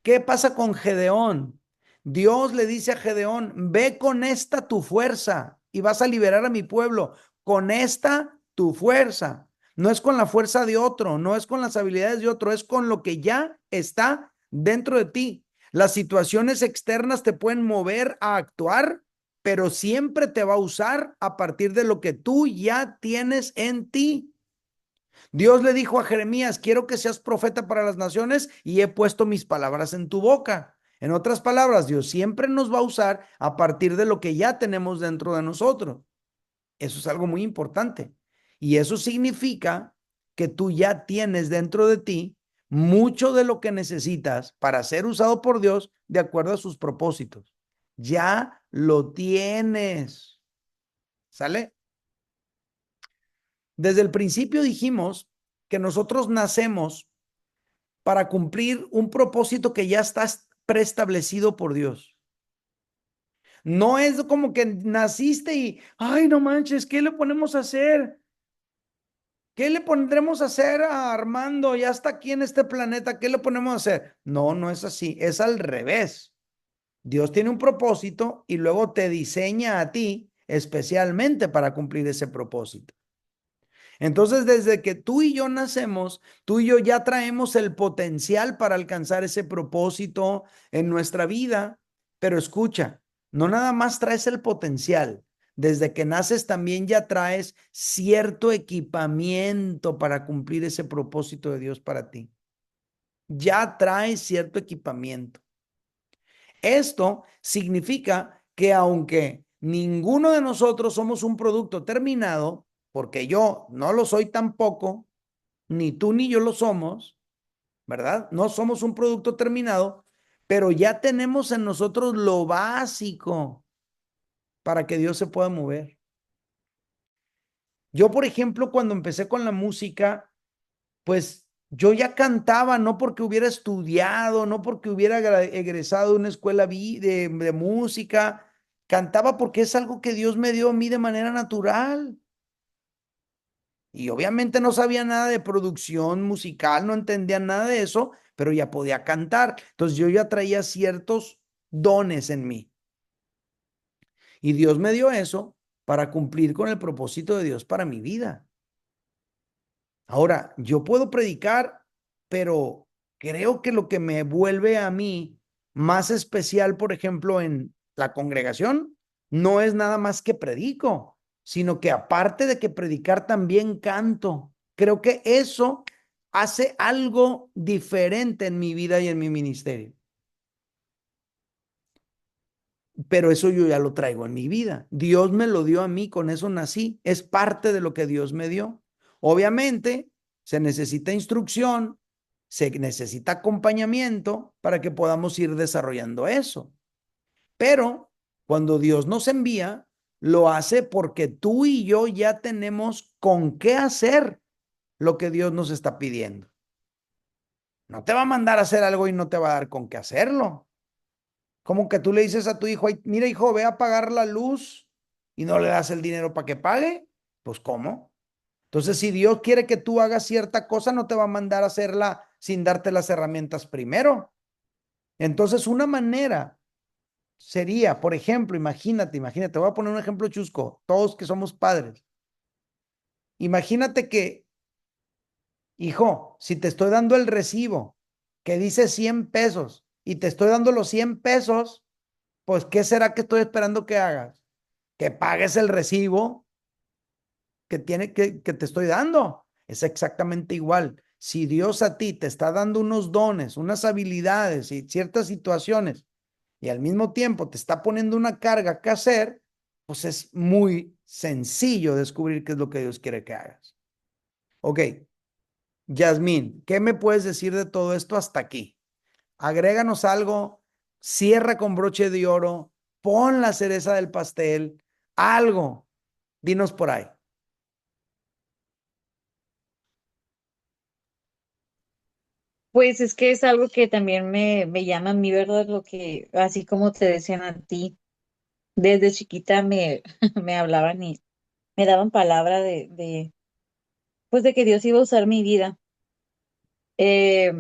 ¿Qué pasa con Gedeón? Dios le dice a Gedeón: ve con esta tu fuerza y vas a liberar a mi pueblo. Con esta tu fuerza. No es con la fuerza de otro, no es con las habilidades de otro, es con lo que ya está dentro de ti. Las situaciones externas te pueden mover a actuar, pero siempre te va a usar a partir de lo que tú ya tienes en ti. Dios le dijo a Jeremías: quiero que seas profeta para las naciones y he puesto mis palabras en tu boca. En otras palabras, Dios siempre nos va a usar a partir de lo que ya tenemos dentro de nosotros. Eso es algo muy importante. Y eso significa que tú ya tienes dentro de ti mucho de lo que necesitas para ser usado por Dios de acuerdo a sus propósitos. Ya lo tienes. ¿Sale? Desde el principio dijimos que nosotros nacemos para cumplir un propósito que ya está preestablecido por Dios. No es como que naciste y, ay, no manches, ¿qué le ponemos a hacer? ¿Qué le pondremos a hacer a Armando? Ya está aquí en este planeta, ¿qué le ponemos a hacer? No, no es así, es al revés. Dios tiene un propósito y luego te diseña a ti especialmente para cumplir ese propósito. Entonces, desde que tú y yo nacemos, tú y yo ya traemos el potencial para alcanzar ese propósito en nuestra vida. Pero escucha, no nada más traes el potencial. Desde que naces también ya traes cierto equipamiento para cumplir ese propósito de Dios para ti. Ya traes cierto equipamiento. Esto significa que aunque ninguno de nosotros somos un producto terminado, porque yo no lo soy tampoco, ni tú ni yo lo somos, ¿verdad? No somos un producto terminado, pero ya tenemos en nosotros lo básico para que Dios se pueda mover. Yo, por ejemplo, cuando empecé con la música, pues yo ya cantaba, no porque hubiera estudiado, no porque hubiera egresado de una escuela de música, cantaba porque es algo que Dios me dio a mí de manera natural. Y obviamente no sabía nada de producción musical, no entendía nada de eso, pero ya podía cantar. Entonces yo ya traía ciertos dones en mí. Y Dios me dio eso para cumplir con el propósito de Dios para mi vida. Ahora, yo puedo predicar, pero creo que lo que me vuelve a mí más especial, por ejemplo, en la congregación, no es nada más que predico, sino que aparte de que predicar, también canto. Creo que eso hace algo diferente en mi vida y en mi ministerio. Pero eso yo ya lo traigo en mi vida. Dios me lo dio a mí, con eso nací. Es parte de lo que Dios me dio. Obviamente, se necesita instrucción, Se necesita acompañamiento para que podamos ir desarrollando eso. Pero cuando Dios nos envía, lo hace porque tú y yo ya tenemos con qué hacer lo que Dios nos está pidiendo. No te va a mandar a hacer algo y no te va a dar con qué hacerlo. Como que tú le dices a tu hijo, mira hijo, ve a pagar la luz y no le das el dinero para que pague. Pues ¿cómo? Entonces, si Dios quiere que tú hagas cierta cosa, no te va a mandar a hacerla sin darte las herramientas primero. Entonces, una manera sería, por ejemplo, imagínate, voy a poner un ejemplo chusco, todos que somos padres. Imagínate que, hijo, si te estoy dando el recibo que dice 100 pesos y te estoy dando los 100 pesos, pues ¿qué será que estoy esperando que hagas? Que pagues el recibo que te estoy dando. Es exactamente igual. Si Dios a ti te está dando unos dones, unas habilidades y ciertas situaciones, y al mismo tiempo te está poniendo una carga que hacer, pues es muy sencillo descubrir qué es lo que Dios quiere que hagas. Ok, Yasmín, ¿qué me puedes decir de todo esto hasta aquí? Agréganos algo, cierra con broche de oro, pon la cereza del pastel, algo. Dinos por ahí. Pues es que es algo que también me llama a mí, ¿verdad? Lo que, así como te decían a ti, desde chiquita me hablaban y me daban palabra pues de que Dios iba a usar mi vida. Eh,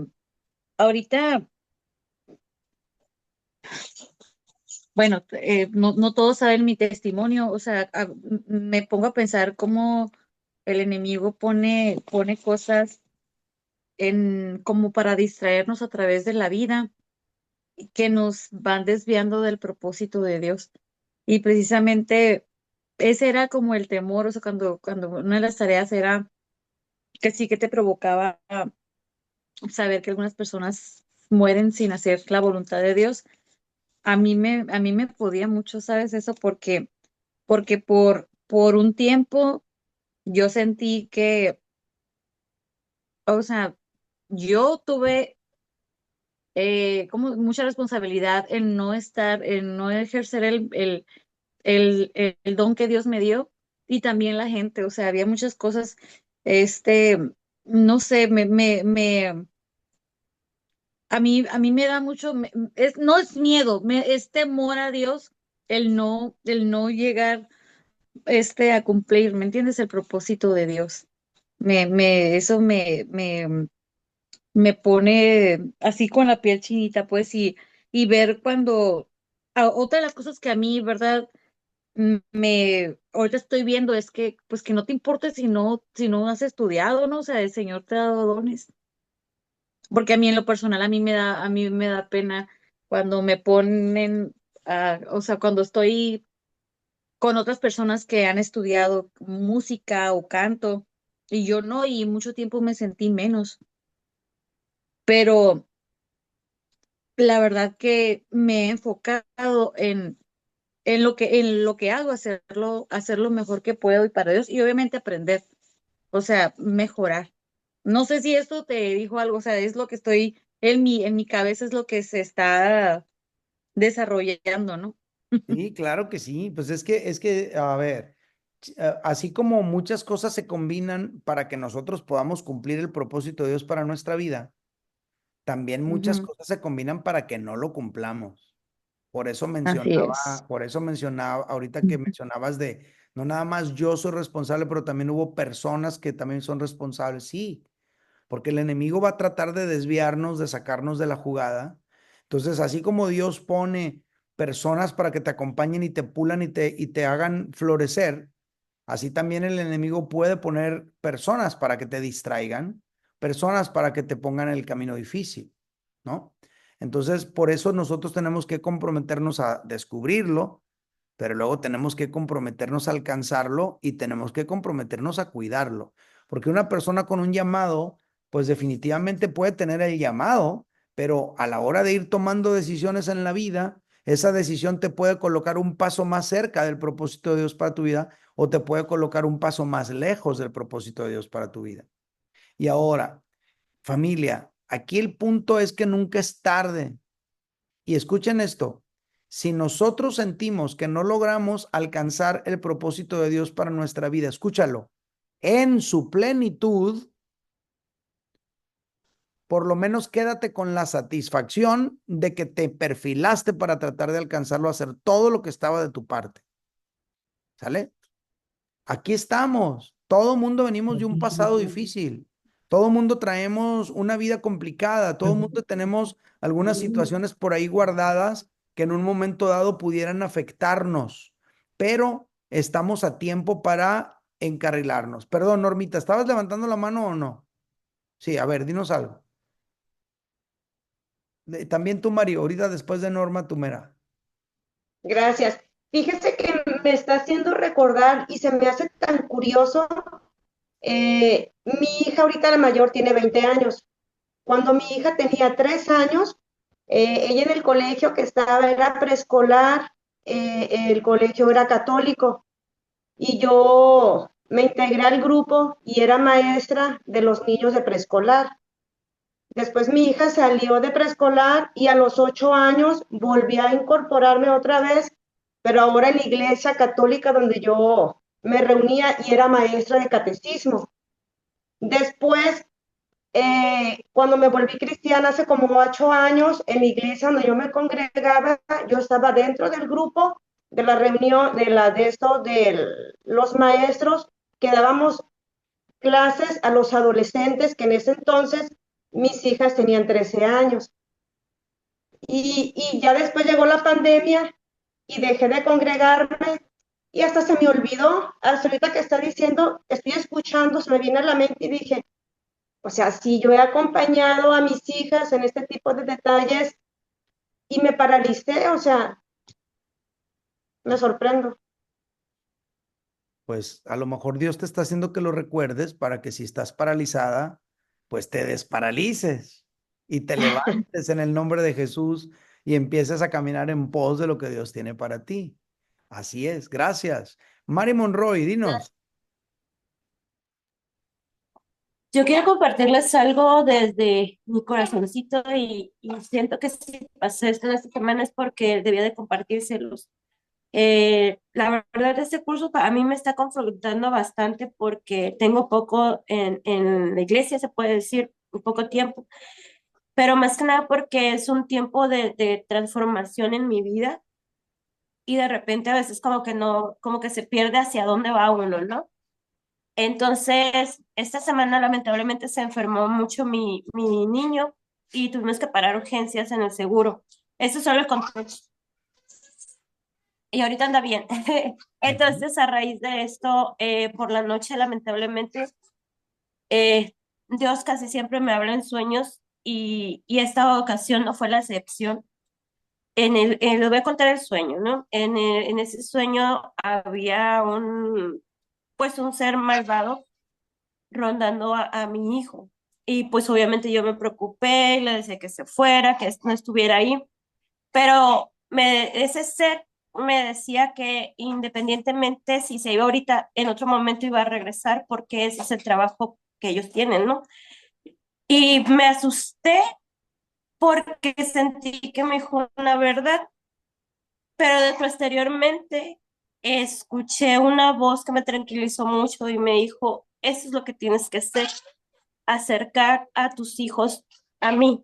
ahorita, bueno, no todos saben mi testimonio, o sea, me pongo a pensar cómo el enemigo pone cosas como para distraernos a través de la vida que nos van desviando del propósito de Dios. Y precisamente ese era como el temor, o sea, cuando una de las tareas era que sí que te provocaba saber que algunas personas mueren sin hacer la voluntad de Dios. A mí me podía mucho, ¿sabes? Eso porque por un tiempo yo sentí que, o sea, yo tuve como mucha responsabilidad en no ejercer el don que Dios me dio y también la gente, o sea, había muchas cosas, este, no sé, a mí me da mucho, no es miedo, es temor a Dios el no llegar, a cumplir, ¿me entiendes? El propósito de Dios. Eso me pone así con la piel chinita, pues, y ver cuando, otra de las cosas que a mí, ¿verdad? Ahorita estoy viendo es que, pues que no te importe si no has estudiado, ¿no? O sea, el Señor te ha dado dones. Porque a mí en lo personal, a mí me da pena cuando me ponen, o sea, cuando estoy con otras personas que han estudiado música o canto, y yo no, y mucho tiempo me sentí menos. Pero la verdad que me he enfocado en lo que hago, hacer lo mejor que puedo y para Dios, y obviamente aprender, o sea, mejorar. No sé si esto te dijo algo, o sea, es lo que estoy, en mi cabeza es lo que se está desarrollando, ¿no? Sí, claro que sí. Pues es que, a ver, así como muchas cosas se combinan para que nosotros podamos cumplir el propósito de Dios para nuestra vida, también muchas Ujú. cosas se combinan para que no lo cumplamos. Así es. Por eso mencionaba, ahorita que mencionabas no nada más yo soy responsable, pero también hubo personas que también son responsables. Sí, porque el enemigo va a tratar de desviarnos, de sacarnos de la jugada. Entonces, así como Dios pone personas para que te acompañen y te pulan y te hagan florecer, así también el enemigo puede poner personas para que te distraigan, personas para que te pongan en el camino difícil, ¿no? Entonces, por eso nosotros tenemos que comprometernos a descubrirlo, pero luego tenemos que comprometernos a alcanzarlo y tenemos que comprometernos a cuidarlo, porque una persona con un llamado, pues definitivamente puede tener el llamado, pero a la hora de ir tomando decisiones en la vida, esa decisión te puede colocar un paso más cerca del propósito de Dios para tu vida o te puede colocar un paso más lejos del propósito de Dios para tu vida. Y ahora, familia, Aquí el punto es que nunca es tarde. Y escuchen esto, si nosotros sentimos que no logramos alcanzar el propósito de Dios para nuestra vida, escúchalo, en su plenitud, por lo menos quédate con la satisfacción de que te perfilaste para tratar de alcanzarlo, hacer todo lo que estaba de tu parte. ¿Sale? Aquí estamos. Todo mundo venimos de un pasado difícil. Todo mundo traemos una vida complicada. Todo mundo tenemos algunas situaciones por ahí guardadas que en un momento dado pudieran afectarnos, pero estamos a tiempo para encarrilarnos. Perdón, Normita, ¿estabas levantando la mano o no? Sí, a ver, dinos algo. También tú, Mario, ahorita después de Norma, tú, Mera. Gracias. Fíjese que me está haciendo recordar y se me hace tan curioso. Mi hija ahorita la mayor tiene 20 años. Cuando mi hija tenía 3 años, ella en el colegio que estaba era preescolar, el colegio era católico y yo me integré al grupo y era maestra de los niños de preescolar. Después mi hija salió de preescolar y a los 8 años volví a incorporarme otra vez, pero ahora en la iglesia católica donde yo me reunía y era maestra de catecismo. Después, cuando me volví cristiana hace como 8 años, en la iglesia donde yo me congregaba, yo estaba dentro del grupo de la reunión, de los maestros que dábamos clases a los adolescentes, que en ese entonces mis hijas tenían 13 años. Y ya después llegó la pandemia y dejé de congregarme y hasta se me olvidó. Hasta ahorita que está diciendo, estoy escuchando, se me viene a la mente y dije, o sea, si yo he acompañado a mis hijas en este tipo de detalles y me paralicé, o sea, me sorprendo. Pues a lo mejor Dios te está haciendo que lo recuerdes para que si estás paralizada, pues te desparalices y te levantes en el nombre de Jesús y empieces a caminar en pos de lo que Dios tiene para ti. Así es, gracias. Mari Monroy, dinos. Yo quiero compartirles algo desde mi corazoncito y siento que si pasé esto en esta semana es porque debía de compartírselos. La verdad, este curso a mí me está confrontando bastante porque tengo poco en la iglesia, se puede decir, un poco tiempo, pero más que nada porque es un tiempo de transformación en mi vida y de repente a veces como que no, como que se pierde hacia dónde va uno, ¿no? Entonces, esta semana lamentablemente se enfermó mucho mi niño y tuvimos que parar urgencias en el seguro. Eso es solo el contexto. Y ahorita anda bien. Entonces, a raíz de esto, por la noche, lamentablemente, Dios casi siempre me habla en sueños y esta ocasión no fue la excepción. Les voy a contar el sueño, ¿no? En ese sueño había pues un ser malvado rondando a mi hijo. Y pues obviamente yo me preocupé, le decía que se fuera, que no estuviera ahí, pero ese ser me decía que independientemente si se iba ahorita, en otro momento iba a regresar porque ese es el trabajo que ellos tienen, ¿no? Y me asusté porque sentí que me dijo una verdad, pero posteriormente escuché una voz que me tranquilizó mucho y me dijo, eso es lo que tienes que hacer, acercar a tus hijos a mí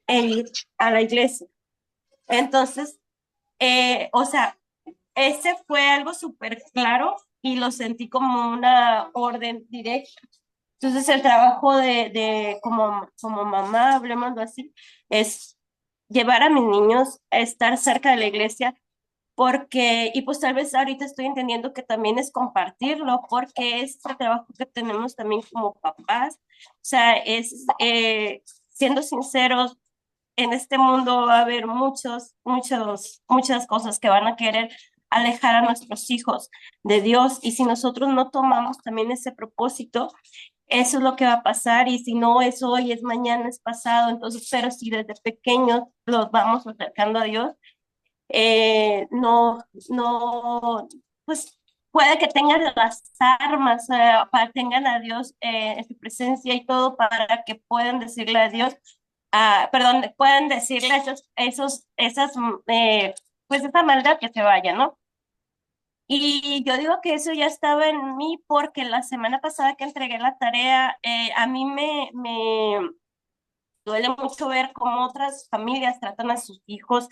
e ir a la iglesia. Entonces, o sea, ese fue algo súper claro y lo sentí como una orden directa. Entonces, el trabajo como mamá, hablemoslo así, es llevar a mis niños a estar cerca de la iglesia porque, y pues tal vez ahorita estoy entendiendo que también es compartirlo, porque es el trabajo que tenemos también como papás, o sea, siendo sinceros, en este mundo va a haber muchas cosas que van a querer alejar a nuestros hijos de Dios, y si nosotros no tomamos también ese propósito, eso es lo que va a pasar, y si no es hoy, es mañana, es pasado, entonces, pero si desde pequeños los vamos acercando a Dios, pues puede que tengan las armas, tengan a Dios en su presencia y todo para que puedan decirle a Dios, perdón, puedan decirle pues esa maldad que se vaya, ¿no? Y yo digo que eso ya estaba en mí porque la semana pasada que entregué la tarea, a mí me duele mucho ver cómo otras familias tratan a sus hijos,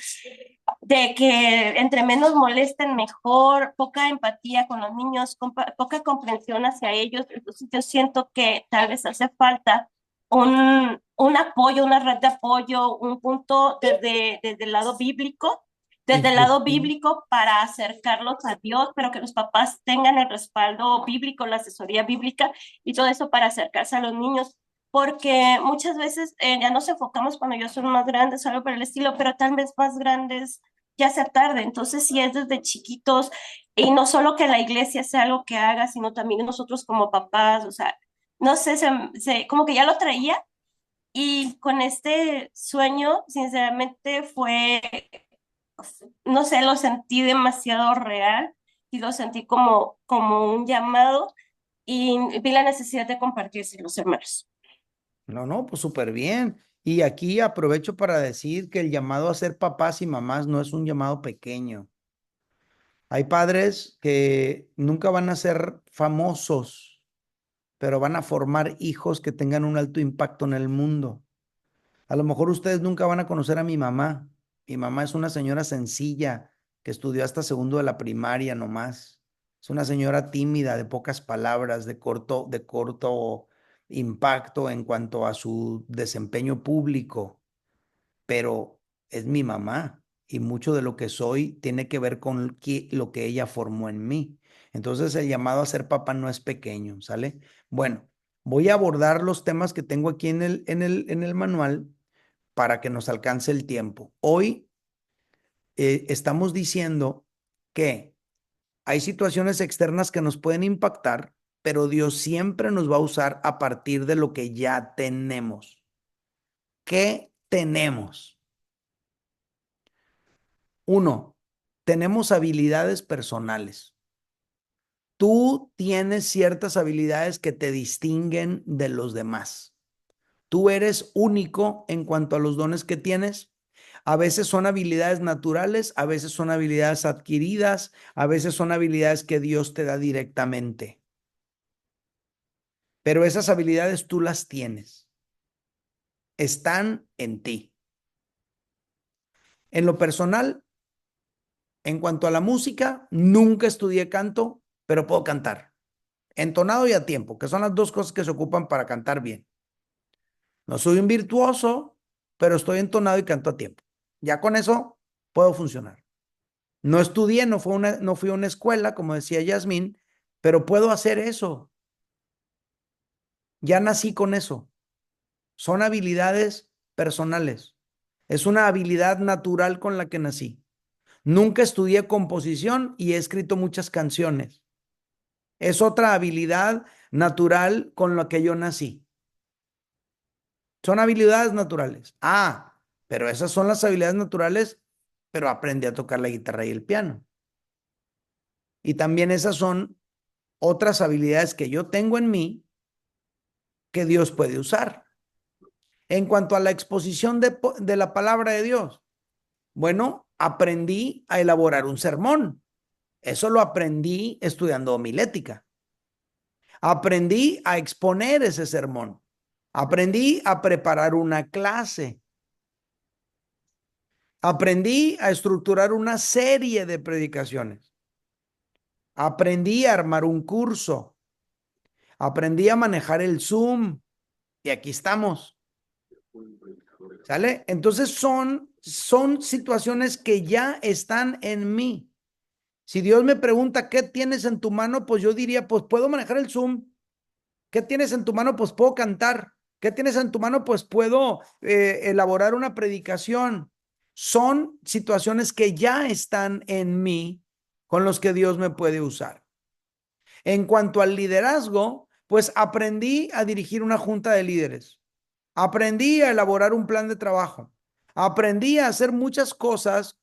de que entre menos molesten mejor, poca empatía con los niños, poca comprensión hacia ellos. Entonces yo siento que tal vez hace falta un apoyo, una red de apoyo, un punto desde el lado bíblico, desde el lado bíblico para acercarlos a Dios, pero que los papás tengan el respaldo bíblico, la asesoría bíblica y todo eso para acercarse a los niños, porque muchas veces ya nos enfocamos cuando ellos son más grandes o algo por el estilo, pero tal vez más grandes ya sea tarde. Entonces, si es desde chiquitos, y no solo que la iglesia sea algo que haga, sino también nosotros como papás, o sea, no sé, como que ya lo traía, y con este sueño, sinceramente, no sé, lo sentí demasiado real y lo sentí como un llamado y vi la necesidad de compartirse los hermanos. No, no, pues súper bien. Y aquí aprovecho para decir que el llamado a ser papás y mamás no es un llamado pequeño. Hay padres que nunca van a ser famosos, pero van a formar hijos que tengan un alto impacto en el mundo. A lo mejor ustedes nunca van a conocer a mi mamá. Mi mamá es una señora sencilla que estudió hasta segundo de la primaria nomás. Es una señora tímida, de pocas palabras, de corto impacto en cuanto a su desempeño público, pero es mi mamá y mucho de lo que soy tiene que ver con lo que ella formó en mí. Entonces el llamado a ser papá no es pequeño, ¿sale? Bueno, voy a abordar los temas que tengo aquí en el manual para que nos alcance el tiempo. Hoy estamos diciendo que hay situaciones externas que nos pueden impactar, pero Dios siempre nos va a usar a partir de lo que ya tenemos. ¿Qué tenemos? Uno, tenemos habilidades personales. Tú tienes ciertas habilidades que te distinguen de los demás. Tú eres único en cuanto a los dones que tienes. A veces son habilidades naturales, a veces son habilidades adquiridas, a veces son habilidades que Dios te da directamente. Pero esas habilidades tú las tienes. Están en ti. En lo personal, en cuanto a la música, nunca estudié canto, pero puedo cantar. Entonado y a tiempo, que son las dos cosas que se ocupan para cantar bien. No soy un virtuoso, pero estoy entonado y canto a tiempo. Ya con eso puedo funcionar. No estudié, no fui a una escuela, como decía Yasmín, pero puedo hacer eso. Ya nací con eso. Son habilidades personales. Es una habilidad natural con la que nací. Nunca estudié composición y he escrito muchas canciones. Es otra habilidad natural con la que yo nací. Son habilidades naturales. Ah, pero esas son las habilidades naturales, pero aprendí a tocar la guitarra y el piano. Y también esas son otras habilidades que yo tengo en mí que Dios puede usar. En cuanto a la exposición de la palabra de Dios, bueno, aprendí a elaborar un sermón. Eso lo aprendí estudiando homilética. Aprendí a exponer ese sermón. Aprendí a preparar una clase. Aprendí a estructurar una serie de predicaciones. Aprendí a armar un curso. Aprendí a manejar el Zoom. Y aquí estamos. ¿Sale? Entonces son situaciones que ya están en mí. Si Dios me pregunta, ¿qué tienes en tu mano? Pues yo diría, pues puedo manejar el Zoom. ¿Qué tienes en tu mano? Pues puedo cantar. ¿Qué tienes en tu mano? Pues puedo elaborar una predicación. Son situaciones que ya están en mí con los que Dios me puede usar. En cuanto al liderazgo, pues aprendí a dirigir una junta de líderes. Aprendí a elaborar un plan de trabajo. Aprendí a hacer muchas cosas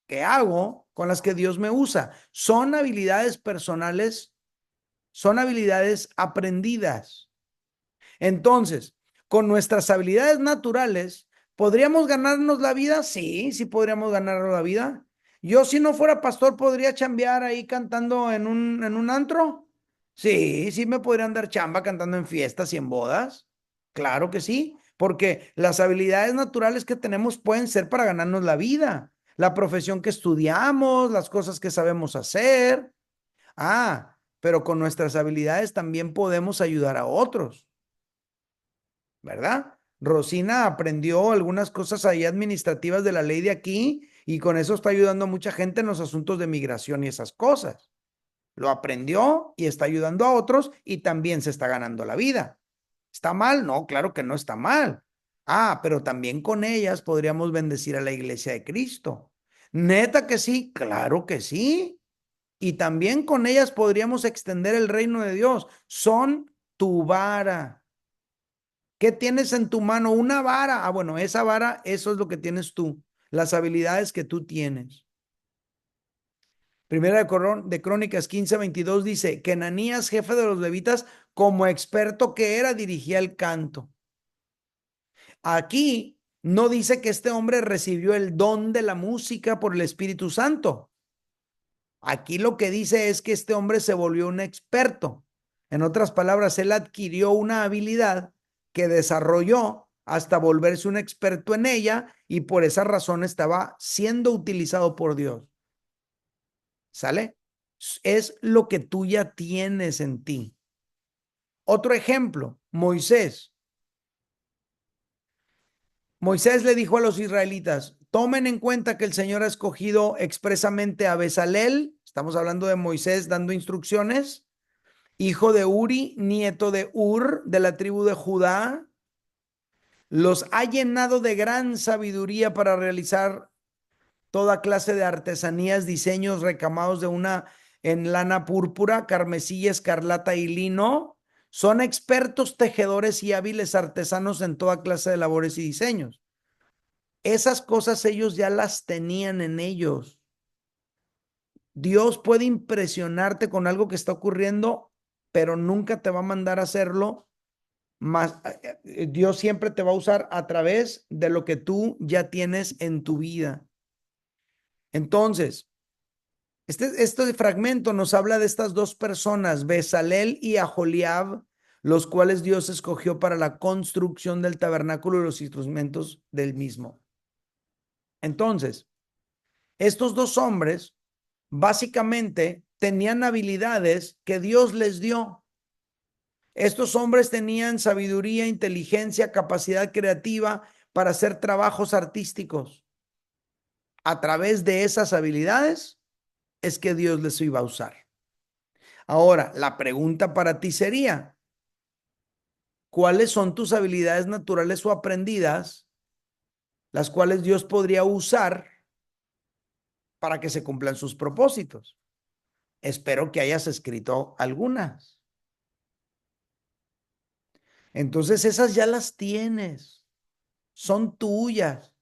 que hago con las que Dios me usa. Son habilidades personales, son habilidades aprendidas. Entonces, con nuestras habilidades naturales, ¿podríamos ganarnos la vida? Sí, sí podríamos ganarnos la vida. Yo, si no fuera pastor, ¿podría chambear ahí cantando en un antro? Sí, sí me podrían dar chamba cantando en fiestas y en bodas. Claro que sí, porque las habilidades naturales que tenemos pueden ser para ganarnos la vida. La profesión que estudiamos, las cosas que sabemos hacer. Ah, pero con nuestras habilidades también podemos ayudar a otros, ¿verdad? Rosina aprendió algunas cosas ahí administrativas de la ley de aquí y con eso está ayudando a mucha gente en los asuntos de migración y esas cosas. Lo aprendió y está ayudando a otros y también se está ganando la vida. ¿Está mal? No, claro que no está mal. Ah, pero también con ellas podríamos bendecir a la iglesia de Cristo. ¿Neta que sí? Claro que sí. Y también con ellas podríamos extender el reino de Dios. Son tu vara. ¿Qué tienes en tu mano? Una vara. Ah, bueno, esa vara, eso es lo que tienes tú. Las habilidades que tú tienes. Primera de Crónicas 15:22 dice que Ananías, jefe de los levitas, como experto que era, dirigía el canto. Aquí no dice que este hombre recibió el don de la música por el Espíritu Santo. Aquí lo que dice es que este hombre se volvió un experto. En otras palabras, él adquirió una habilidad que desarrolló hasta volverse un experto en ella y por esa razón estaba siendo utilizado por Dios. ¿Sale? Es lo que tú ya tienes en ti. Otro ejemplo, Moisés. Moisés le dijo a los israelitas, tomen en cuenta que el Señor ha escogido expresamente a Bezalel, estamos hablando de Moisés dando instrucciones, hijo de Uri, nieto de Ur, de la tribu de Judá, los ha llenado de gran sabiduría para realizar toda clase de artesanías, diseños recamados en lana púrpura, carmesí, escarlata y lino. Son expertos tejedores y hábiles artesanos en toda clase de labores y diseños. Esas cosas ellos ya las tenían en ellos. Dios puede impresionarte con algo que está ocurriendo, pero nunca te va a mandar a hacerlo. Dios siempre te va a usar a través de lo que tú ya tienes en tu vida. Entonces, este fragmento nos habla de estas dos personas, Bezalel y Aholiab, los cuales Dios escogió para la construcción del tabernáculo y los instrumentos del mismo. Entonces, estos dos hombres básicamente tenían habilidades que Dios les dio. Estos hombres tenían sabiduría, inteligencia, capacidad creativa para hacer trabajos artísticos. A través de esas habilidades es que Dios les iba a usar. Ahora, la pregunta para ti sería, ¿cuáles son tus habilidades naturales o aprendidas, las cuales Dios podría usar para que se cumplan sus propósitos? Espero que hayas escrito algunas. Entonces esas ya las tienes, son tuyas.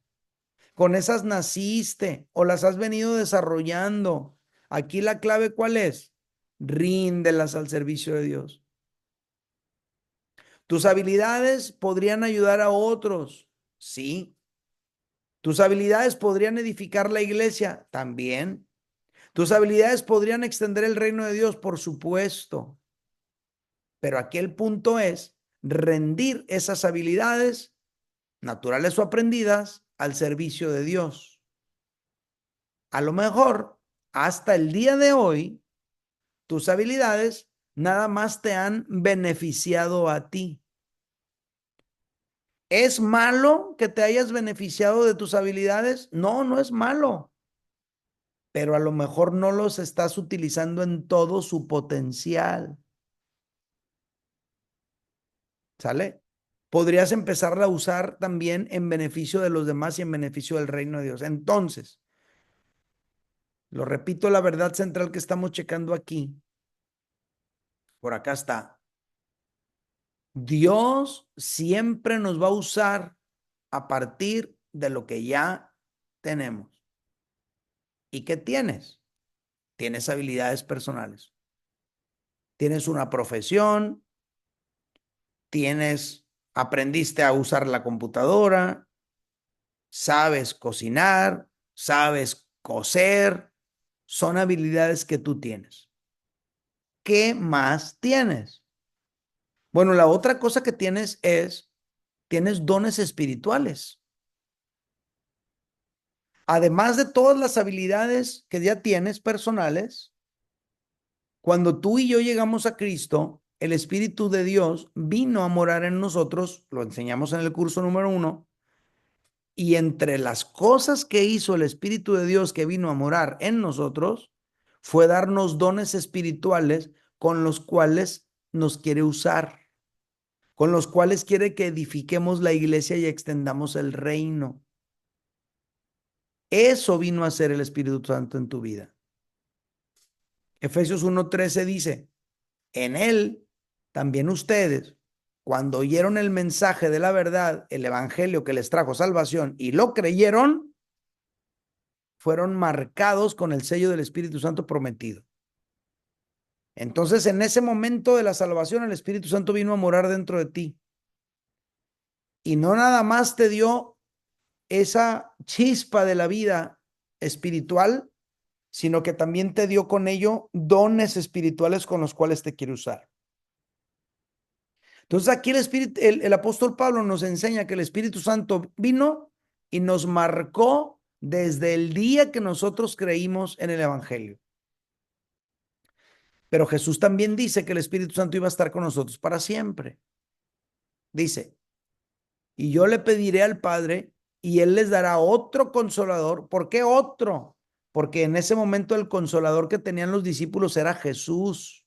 Con esas naciste o las has venido desarrollando. Aquí la clave, ¿cuál es? Ríndelas al servicio de Dios. Tus habilidades podrían ayudar a otros, sí. Tus habilidades podrían edificar la iglesia, también. Tus habilidades podrían extender el reino de Dios, por supuesto. Pero aquí el punto es rendir esas habilidades, naturales o aprendidas, al servicio de Dios. A lo mejor, hasta el día de hoy, tus habilidades nada más te han beneficiado a ti. ¿Es malo que te hayas beneficiado de tus habilidades? No, no es malo. Pero a lo mejor no los estás utilizando en todo su potencial. ¿Sale? Podrías empezarla a usar también en beneficio de los demás y en beneficio del reino de Dios. Entonces, lo repito, la verdad central que estamos checando aquí, por acá está. Dios siempre nos va a usar a partir de lo que ya tenemos. ¿Y qué tienes? Tienes habilidades personales. Tienes una profesión, tienes aprendiste a usar la computadora, sabes cocinar, sabes coser, son habilidades que tú tienes. ¿Qué más tienes? Bueno, la otra cosa que tienes tienes dones espirituales. Además de todas las habilidades que ya tienes personales, cuando tú y yo llegamos a Cristo, el Espíritu de Dios vino a morar en nosotros, lo enseñamos en el curso número 1, y entre las cosas que hizo el Espíritu de Dios que vino a morar en nosotros, fue darnos dones espirituales con los cuales nos quiere usar, con los cuales quiere que edifiquemos la iglesia y extendamos el reino. Eso vino a ser el Espíritu Santo en tu vida. Efesios 1:13 dice, en él también ustedes, cuando oyeron el mensaje de la verdad, el evangelio que les trajo salvación y lo creyeron, fueron marcados con el sello del Espíritu Santo prometido. Entonces, en ese momento de la salvación, el Espíritu Santo vino a morar dentro de ti. Y no nada más te dio esa chispa de la vida espiritual, sino que también te dio con ello dones espirituales con los cuales te quiere usar. Entonces aquí el apóstol Pablo nos enseña que el Espíritu Santo vino y nos marcó desde el día que nosotros creímos en el Evangelio. Pero Jesús también dice que el Espíritu Santo iba a estar con nosotros para siempre. Dice, y yo le pediré al Padre y Él les dará otro consolador. ¿Por qué otro? Porque en ese momento el consolador que tenían los discípulos era Jesús.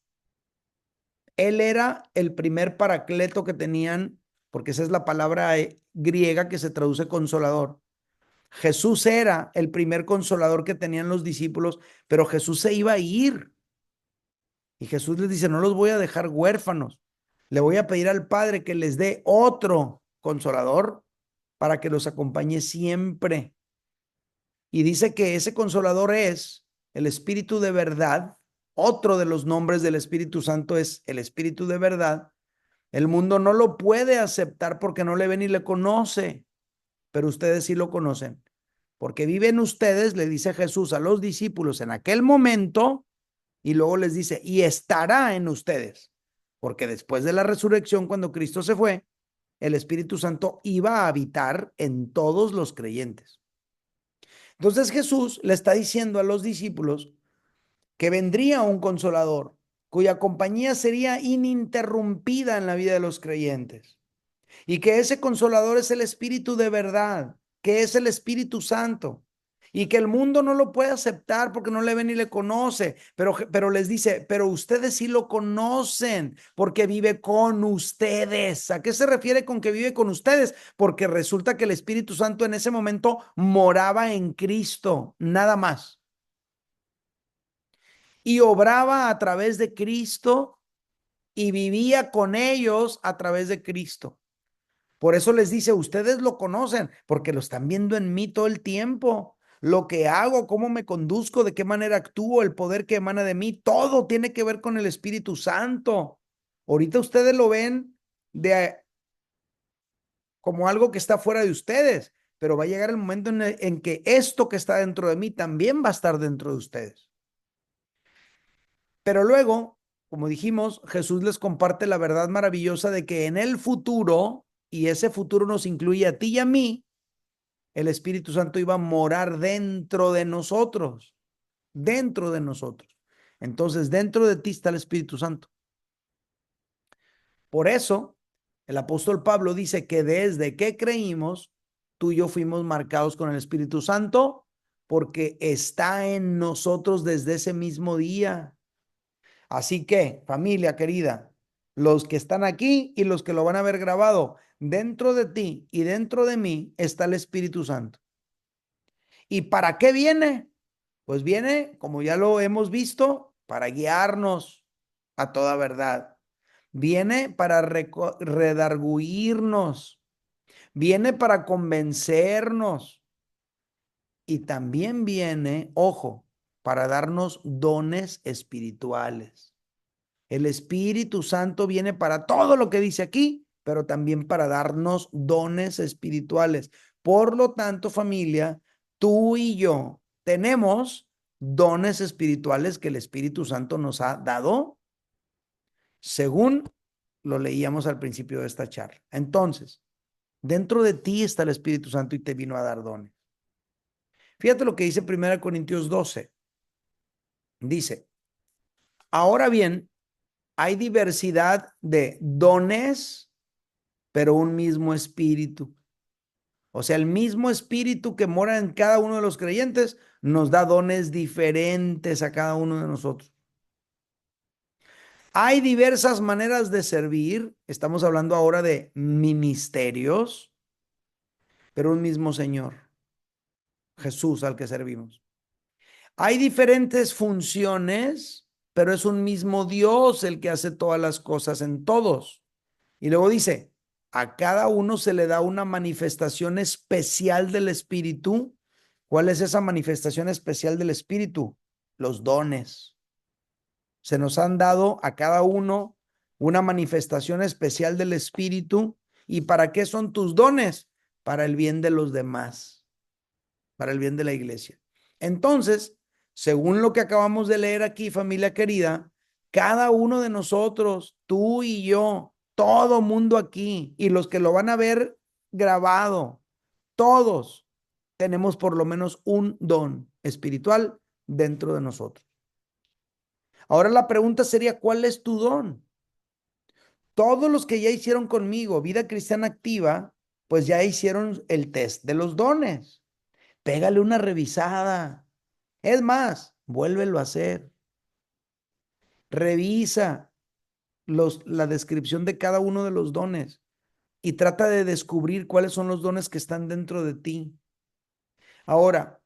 Él era el primer paracleto que tenían, porque esa es la palabra griega que se traduce consolador. Jesús era el primer consolador que tenían los discípulos, pero Jesús se iba a ir. Y Jesús les dice, no los voy a dejar huérfanos. Le voy a pedir al Padre que les dé otro consolador para que los acompañe siempre. Y dice que ese consolador es el Espíritu de verdad. Otro de los nombres del Espíritu Santo es el Espíritu de verdad. El mundo no lo puede aceptar porque no le ve ni le conoce, pero ustedes sí lo conocen. Porque viven ustedes, le dice Jesús a los discípulos en aquel momento, y luego les dice, y estará en ustedes. Porque después de la resurrección, cuando Cristo se fue, el Espíritu Santo iba a habitar en todos los creyentes. Entonces Jesús le está diciendo a los discípulos que vendría un consolador cuya compañía sería ininterrumpida en la vida de los creyentes. Y que ese consolador es el Espíritu de verdad, que es el Espíritu Santo. Y que el mundo no lo puede aceptar porque no le ve ni le conoce. Pero les dice, pero ustedes sí lo conocen porque vive con ustedes. ¿A qué se refiere con que vive con ustedes? Porque resulta que el Espíritu Santo en ese momento moraba en Cristo, nada más. Y obraba a través de Cristo y vivía con ellos a través de Cristo. Por eso les dice, ustedes lo conocen, porque lo están viendo en mí todo el tiempo. Lo que hago, cómo me conduzco, de qué manera actúo, el poder que emana de mí, todo tiene que ver con el Espíritu Santo. Ahorita ustedes lo ven como algo que está fuera de ustedes, pero va a llegar el momento en que esto que está dentro de mí también va a estar dentro de ustedes. Pero luego, como dijimos, Jesús les comparte la verdad maravillosa de que en el futuro, y ese futuro nos incluye a ti y a mí, el Espíritu Santo iba a morar dentro de nosotros, dentro de nosotros. Entonces, dentro de ti está el Espíritu Santo. Por eso, el apóstol Pablo dice que desde que creímos, tú y yo fuimos marcados con el Espíritu Santo, porque está en nosotros desde ese mismo día. Así que, familia querida, los que están aquí y los que lo van a ver grabado, dentro de ti y dentro de mí está el Espíritu Santo. ¿Y para qué viene? Pues viene, como ya lo hemos visto, para guiarnos a toda verdad. Viene para redarguirnos. Viene para convencernos. Y también viene, ojo, para darnos dones espirituales. El Espíritu Santo viene para todo lo que dice aquí, pero también para darnos dones espirituales. Por lo tanto, familia, tú y yo tenemos dones espirituales que el Espíritu Santo nos ha dado, según lo leíamos al principio de esta charla. Entonces, dentro de ti está el Espíritu Santo y te vino a dar dones. Fíjate lo que dice 1 Corintios 12. Dice, ahora bien, hay diversidad de dones, pero un mismo espíritu. O sea, el mismo espíritu que mora en cada uno de los creyentes nos da dones diferentes a cada uno de nosotros. Hay diversas maneras de servir. Estamos hablando ahora de ministerios, pero un mismo Señor, Jesús al que servimos. Hay diferentes funciones, pero es un mismo Dios el que hace todas las cosas en todos. Y luego dice, a cada uno se le da una manifestación especial del Espíritu. ¿Cuál es esa manifestación especial del Espíritu? Los dones. Se nos han dado a cada uno una manifestación especial del Espíritu. ¿Y para qué son tus dones? Para el bien de los demás, para el bien de la iglesia. Entonces, según lo que acabamos de leer aquí, familia querida, cada uno de nosotros, tú y yo, todo mundo aquí y los que lo van a ver grabado, todos tenemos por lo menos un don espiritual dentro de nosotros. Ahora la pregunta sería, ¿cuál es tu don? Todos los que ya hicieron conmigo Vida Cristiana Activa, pues ya hicieron el test de los dones. Pégale una revisada. Es más, vuélvelo a hacer. Revisa la descripción de cada uno de los dones y trata de descubrir cuáles son los dones que están dentro de ti. Ahora,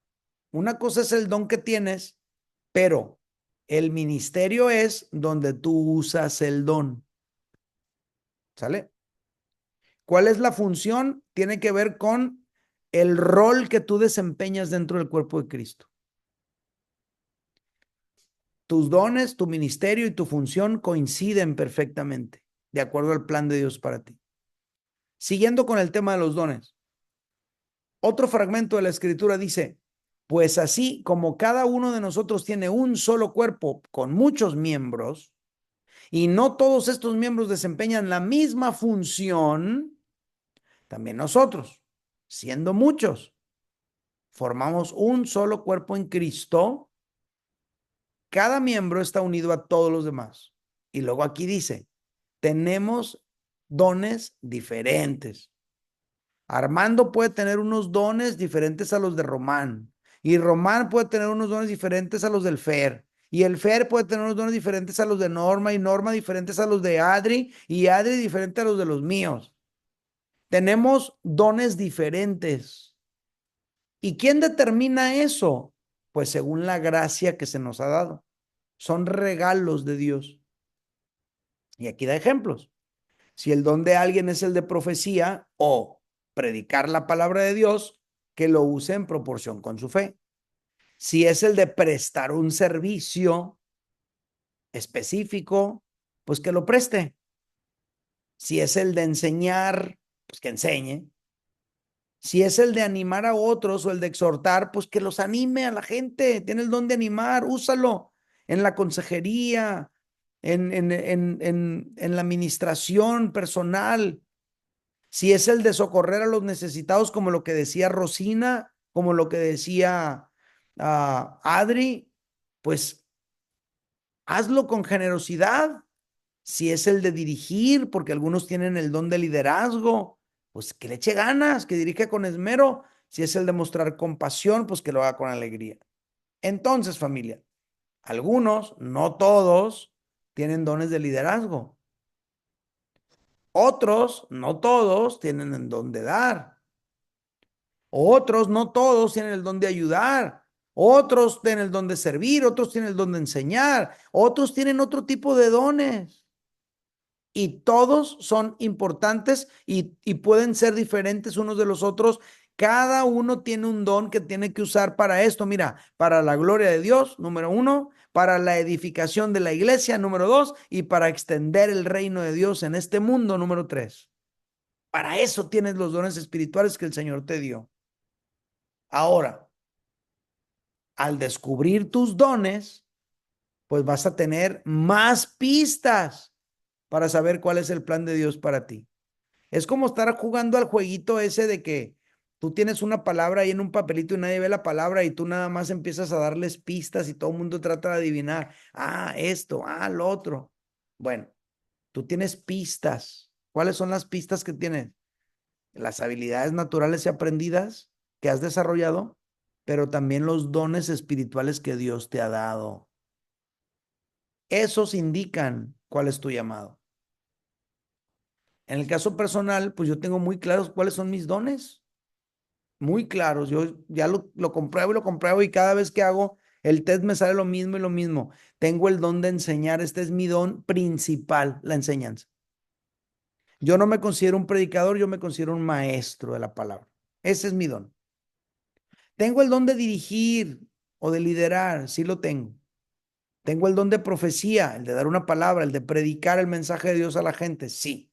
una cosa es el don que tienes, pero el ministerio es donde tú usas el don. ¿Sale? ¿Cuál es la función? Tiene que ver con el rol que tú desempeñas dentro del cuerpo de Cristo. Tus dones, tu ministerio y tu función coinciden perfectamente, de acuerdo al plan de Dios para ti. Siguiendo con el tema de los dones. Otro fragmento de la Escritura dice, pues así como cada uno de nosotros tiene un solo cuerpo con muchos miembros, y no todos estos miembros desempeñan la misma función, también nosotros, siendo muchos, formamos un solo cuerpo en Cristo. Cada miembro está unido a todos los demás. Y luego aquí dice, tenemos dones diferentes. Armando puede tener unos dones diferentes a los de Román. Y Román puede tener unos dones diferentes a los del Fer. Y el Fer puede tener unos dones diferentes a los de Norma. Y Norma diferentes a los de Adri. Y Adri diferente a los de los míos. Tenemos dones diferentes. ¿Y quién determina eso? Pues según la gracia que se nos ha dado. Son regalos de Dios. Y aquí da ejemplos. Si el don de alguien es el de profecía o predicar la palabra de Dios, que lo use en proporción con su fe. Si es el de prestar un servicio específico, pues que lo preste. Si es el de enseñar, pues que enseñe. Si es el de animar a otros o el de exhortar, pues que los anime a la gente. Tiene el don de animar, úsalo en la consejería, en la administración personal. Si es el de socorrer a los necesitados, como lo que decía Rosina, como lo que decía Adri, pues hazlo con generosidad. Si es el de dirigir, porque algunos tienen el don de liderazgo, pues que le eche ganas, que dirija con esmero. Si es el de mostrar compasión, pues que lo haga con alegría. Entonces, familia, algunos, no todos, tienen dones de liderazgo. Otros, no todos, tienen el don de dar. Otros, no todos, tienen el don de ayudar. Otros tienen el don de servir. Otros tienen el don de enseñar. Otros tienen otro tipo de dones. Y todos son importantes y pueden ser diferentes unos de los otros. Cada uno tiene un don que tiene que usar para esto. Mira, para la gloria de Dios, número 1, para la edificación de la iglesia, número 2, y para extender el reino de Dios en este mundo, número 3. Para eso tienes los dones espirituales que el Señor te dio. Ahora, al descubrir tus dones, pues vas a tener más pistas para saber cuál es el plan de Dios para ti. Es como estar jugando al jueguito ese de que tú tienes una palabra ahí en un papelito y nadie ve la palabra y tú nada más empiezas a darles pistas y todo el mundo trata de adivinar. Ah, esto, ah, lo otro. Bueno, tú tienes pistas. ¿Cuáles son las pistas que tienes? Las habilidades naturales y aprendidas que has desarrollado, pero también los dones espirituales que Dios te ha dado. Esos indican cuál es tu llamado. En el caso personal, pues yo tengo muy claros cuáles son mis dones. Muy claros. Yo ya lo compruebo y cada vez que hago el test me sale lo mismo y lo mismo. Tengo el don de enseñar. Este es mi don principal, la enseñanza. Yo no me considero un predicador, yo me considero un maestro de la palabra. Ese es mi don. Tengo el don de dirigir o de liderar, sí lo tengo. Tengo el don de profecía, el de dar una palabra, el de predicar el mensaje de Dios a la gente, sí.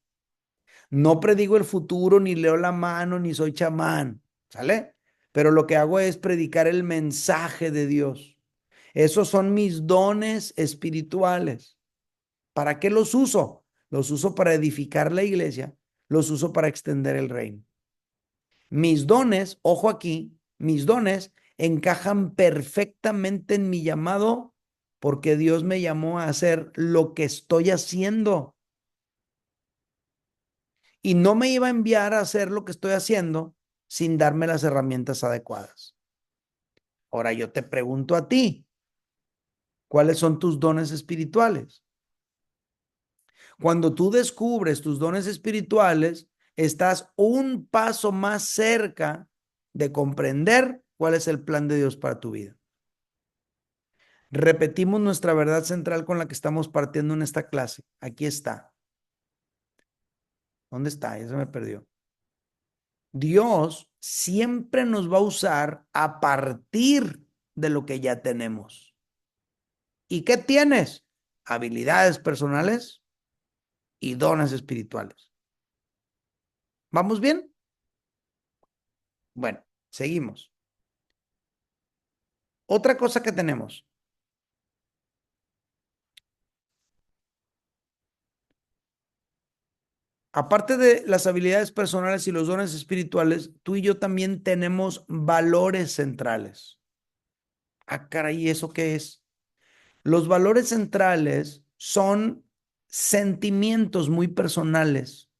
No predigo el futuro, ni leo la mano, ni soy chamán, ¿sale? Pero lo que hago es predicar el mensaje de Dios. Esos son mis dones espirituales. ¿Para qué los uso? Los uso para edificar la iglesia, los uso para extender el reino. Mis dones, ojo aquí, mis dones encajan perfectamente en mi llamado porque Dios me llamó a hacer lo que estoy haciendo. Y no me iba a enviar a hacer lo que estoy haciendo sin darme las herramientas adecuadas. Ahora yo te pregunto a ti, ¿cuáles son tus dones espirituales? Cuando tú descubres tus dones espirituales, estás un paso más cerca de comprender cuál es el plan de Dios para tu vida. Repetimos nuestra verdad central con la que estamos partiendo en esta clase. Aquí está. ¿Dónde está? Ya se me perdió. Dios siempre nos va a usar a partir de lo que ya tenemos. ¿Y qué tienes? Habilidades personales y dones espirituales. ¿Vamos bien? Bueno, seguimos. Otra cosa que tenemos. Aparte de las habilidades personales y los dones espirituales, tú y yo también tenemos valores centrales. Ah, caray, ¿eso qué es? Los valores centrales son sentimientos muy personales.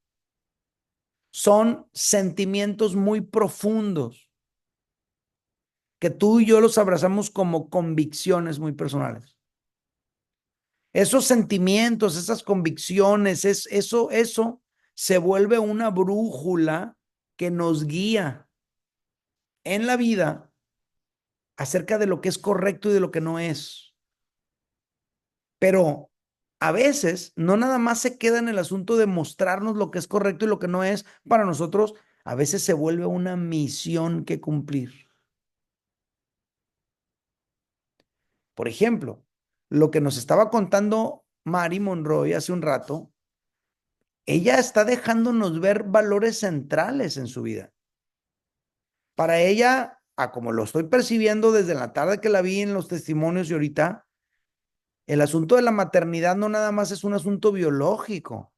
Son sentimientos muy profundos que tú y yo los abrazamos como convicciones muy personales. Esos sentimientos, esas convicciones, eso se vuelve una brújula que nos guía en la vida acerca de lo que es correcto y de lo que no es. Pero a veces no nada más se queda en el asunto de mostrarnos lo que es correcto y lo que no es para nosotros, a veces se vuelve una misión que cumplir. Por ejemplo, lo que nos estaba contando Mari Monroy hace un rato, ella está dejándonos ver valores centrales en su vida. Para ella, como lo estoy percibiendo desde la tarde que la vi en los testimonios y ahorita, el asunto de la maternidad no nada más es un asunto biológico.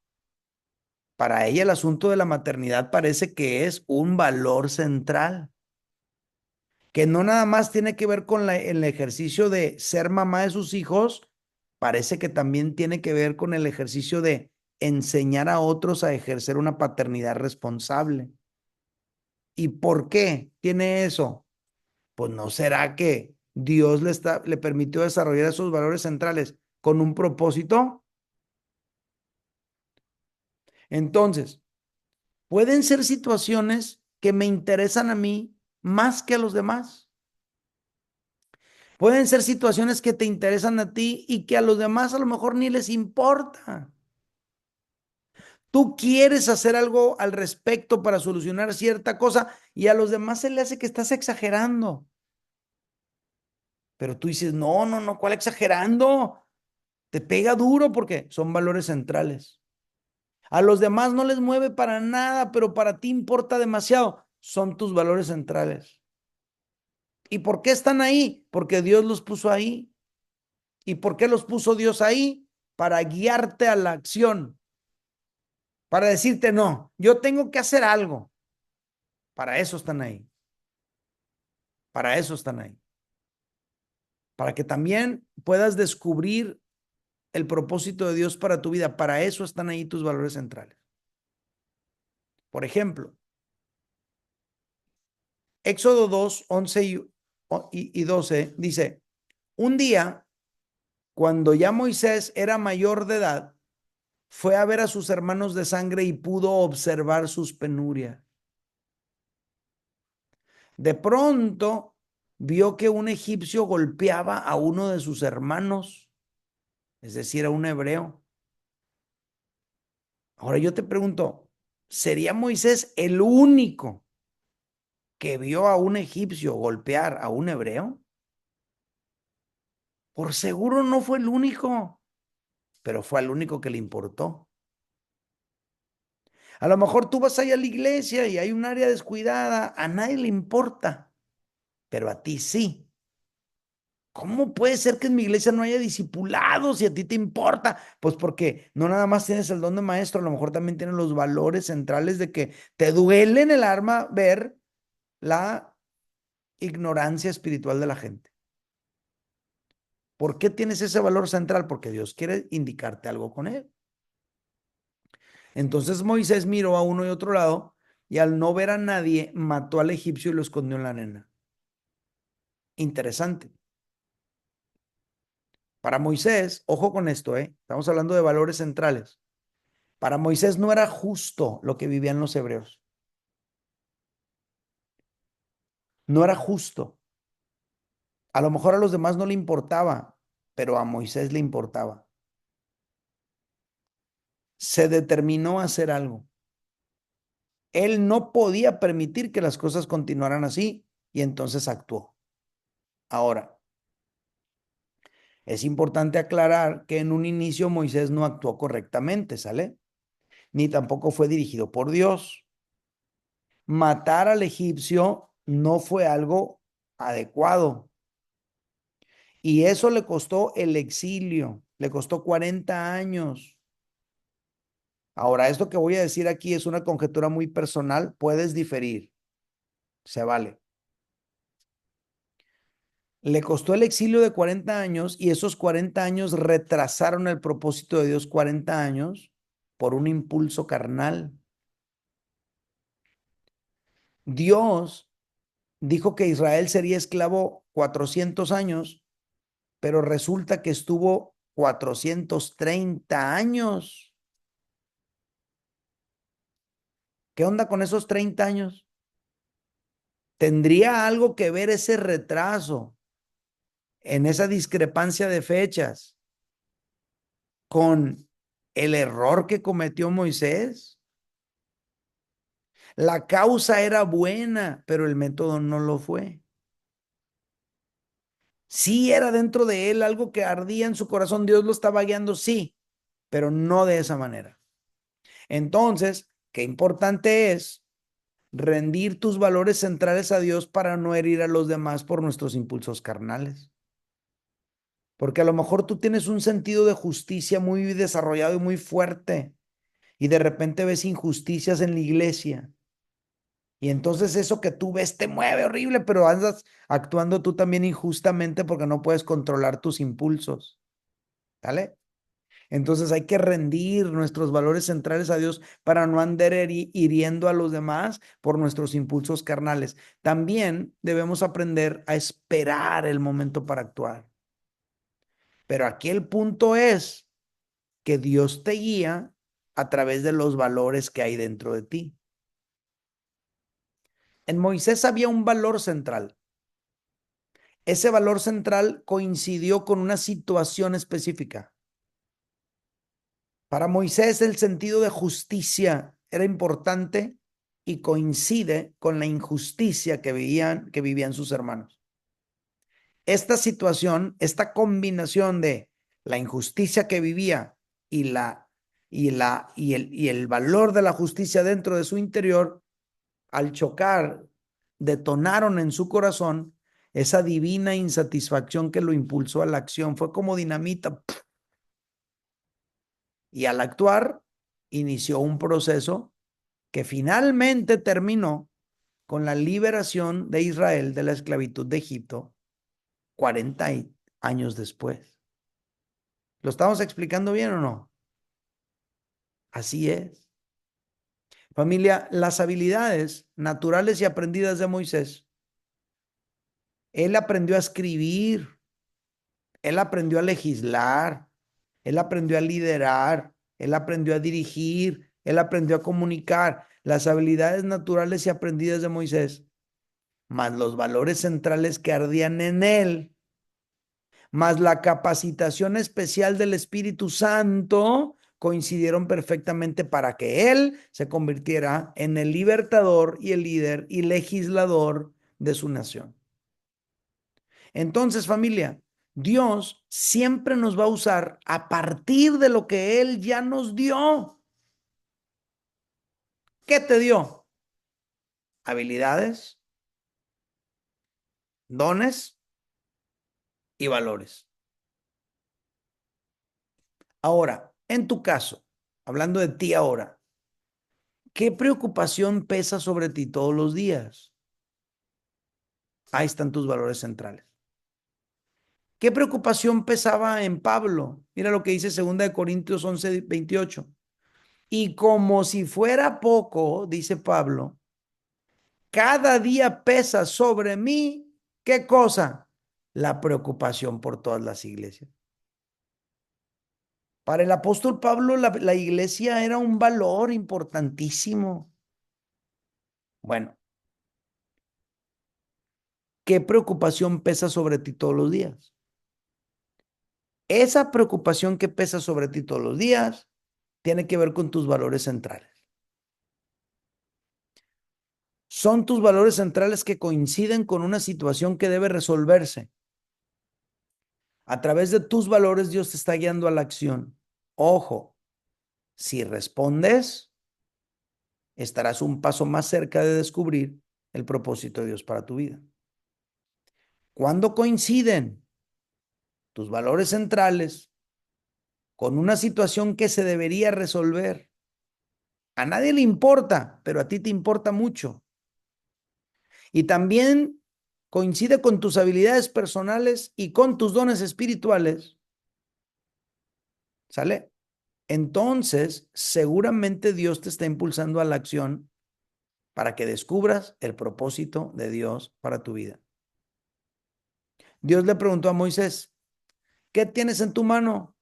Para ella el asunto de la maternidad parece que es un valor central, que no nada más tiene que ver con el ejercicio de ser mamá de sus hijos, parece que también tiene que ver con el ejercicio de enseñar a otros a ejercer una paternidad responsable. ¿Y por qué tiene eso? Pues no será que Dios le permitió desarrollar esos valores centrales con un propósito. Entonces, pueden ser situaciones que me interesan a mí más que a los demás. Pueden ser situaciones que te interesan a ti y que a los demás a lo mejor ni les importa. Tú quieres hacer algo al respecto para solucionar cierta cosa y a los demás se le hace que estás exagerando. Pero tú dices, no, no, no, ¿cuál exagerando? Te pega duro porque son valores centrales. A los demás no les mueve para nada, pero para ti importa demasiado. Son tus valores centrales. ¿Y por qué están ahí? Porque Dios los puso ahí. ¿Y por qué los puso Dios ahí? Para guiarte a la acción. Para decirte, no, yo tengo que hacer algo. Para eso están ahí. Para eso están ahí. Para que también puedas descubrir el propósito de Dios para tu vida. Para eso están ahí tus valores centrales. Por ejemplo, Éxodo 2, 11 y 12 dice, un día, cuando ya Moisés era mayor de edad, fue a ver a sus hermanos de sangre y pudo observar sus penurias. De pronto, vio que un egipcio golpeaba a uno de sus hermanos, es decir, a un hebreo. Ahora yo te pregunto, ¿sería Moisés el único que vio a un egipcio golpear a un hebreo? Por seguro no fue el único, pero fue el único que le importó. A lo mejor tú vas ahí a la iglesia y hay un área descuidada, a nadie le importa, pero a ti sí. ¿Cómo puede ser que en mi iglesia no haya discipulados y a ti te importa? Pues porque no nada más tienes el don de maestro, a lo mejor también tienes los valores centrales de que te duele en el alma ver la ignorancia espiritual de la gente. ¿Por qué tienes ese valor central? Porque Dios quiere indicarte algo con él. Entonces Moisés miró a uno y otro lado y al no ver a nadie, mató al egipcio y lo escondió en la arena. Interesante. Para Moisés, ojo con esto, estamos hablando de valores centrales. Para Moisés no era justo lo que vivían los hebreos. No era justo. A lo mejor a los demás no le importaba, pero a Moisés le importaba. Se determinó a hacer algo. Él no podía permitir que las cosas continuaran así y entonces actuó. Ahora, es importante aclarar que en un inicio Moisés no actuó correctamente, ¿sale? Ni tampoco fue dirigido por Dios. Matar al egipcio no fue algo adecuado. Y eso le costó el exilio, le costó 40 años. Ahora, esto que voy a decir aquí es una conjetura muy personal, puedes diferir, se vale. Le costó el exilio de 40 años y esos 40 años retrasaron el propósito de Dios 40 años por un impulso carnal. Dios dijo que Israel sería esclavo 400 años, pero resulta que estuvo 430 años. ¿Qué onda con esos 30 años? ¿Tendría algo que ver ese retraso en esa discrepancia de fechas con el error que cometió Moisés? La causa era buena, pero el método no lo fue. Sí era dentro de él algo que ardía en su corazón, Dios lo estaba guiando, sí, pero no de esa manera. Entonces, qué importante es rendir tus valores centrales a Dios para no herir a los demás por nuestros impulsos carnales. Porque a lo mejor tú tienes un sentido de justicia muy desarrollado y muy fuerte y de repente ves injusticias en la iglesia. Y entonces eso que tú ves te mueve horrible, pero andas actuando tú también injustamente porque no puedes controlar tus impulsos. ¿Vale? Entonces hay que rendir nuestros valores centrales a Dios para no andar hiriendo a los demás por nuestros impulsos carnales. También debemos aprender a esperar el momento para actuar. Pero aquí el punto es que Dios te guía a través de los valores que hay dentro de ti. En Moisés había un valor central. Ese valor central coincidió con una situación específica. Para Moisés el sentido de justicia era importante y coincide con la injusticia que vivían sus hermanos. Esta situación, esta combinación de la injusticia que vivía y y el valor de la justicia dentro de su interior, al chocar, detonaron en su corazón esa divina insatisfacción que lo impulsó a la acción. Fue como dinamita. Y al actuar, inició un proceso que finalmente terminó con la liberación de Israel de la esclavitud de Egipto 40 años después. ¿Lo estamos explicando bien o no? Así es. Familia, las habilidades naturales y aprendidas de Moisés, él aprendió a escribir, él aprendió a legislar, él aprendió a liderar, él aprendió a dirigir, él aprendió a comunicar. Las habilidades naturales y aprendidas de Moisés, más los valores centrales que ardían en él, más la capacitación especial del Espíritu Santo, coincidieron perfectamente para que él se convirtiera en el libertador y el líder y legislador de su nación. Entonces, familia, Dios siempre nos va a usar a partir de lo que Él ya nos dio. ¿Qué te dio? Habilidades, dones y valores. Ahora, en tu caso, hablando de ti ahora, ¿qué preocupación pesa sobre ti todos los días? Ahí están tus valores centrales. ¿Qué preocupación pesaba en Pablo? Mira lo que dice 2 Corintios 11:28. Y como si fuera poco, dice Pablo, cada día pesa sobre mí, ¿qué cosa? La preocupación por todas las iglesias. Para el apóstol Pablo, la iglesia era un valor importantísimo. Bueno, ¿qué preocupación pesa sobre ti todos los días? Esa preocupación que pesa sobre ti todos los días tiene que ver con tus valores centrales. Son tus valores centrales que coinciden con una situación que debe resolverse. A través de tus valores, Dios te está guiando a la acción. Ojo, si respondes, estarás un paso más cerca de descubrir el propósito de Dios para tu vida. ¿Cuándo coinciden tus valores centrales con una situación que se debería resolver? A nadie le importa, pero a ti te importa mucho. Y también coincide con tus habilidades personales y con tus dones espirituales. ¿Sale? Entonces, seguramente Dios te está impulsando a la acción para que descubras el propósito de Dios para tu vida. Dios le preguntó a Moisés, ¿qué tienes en tu mano?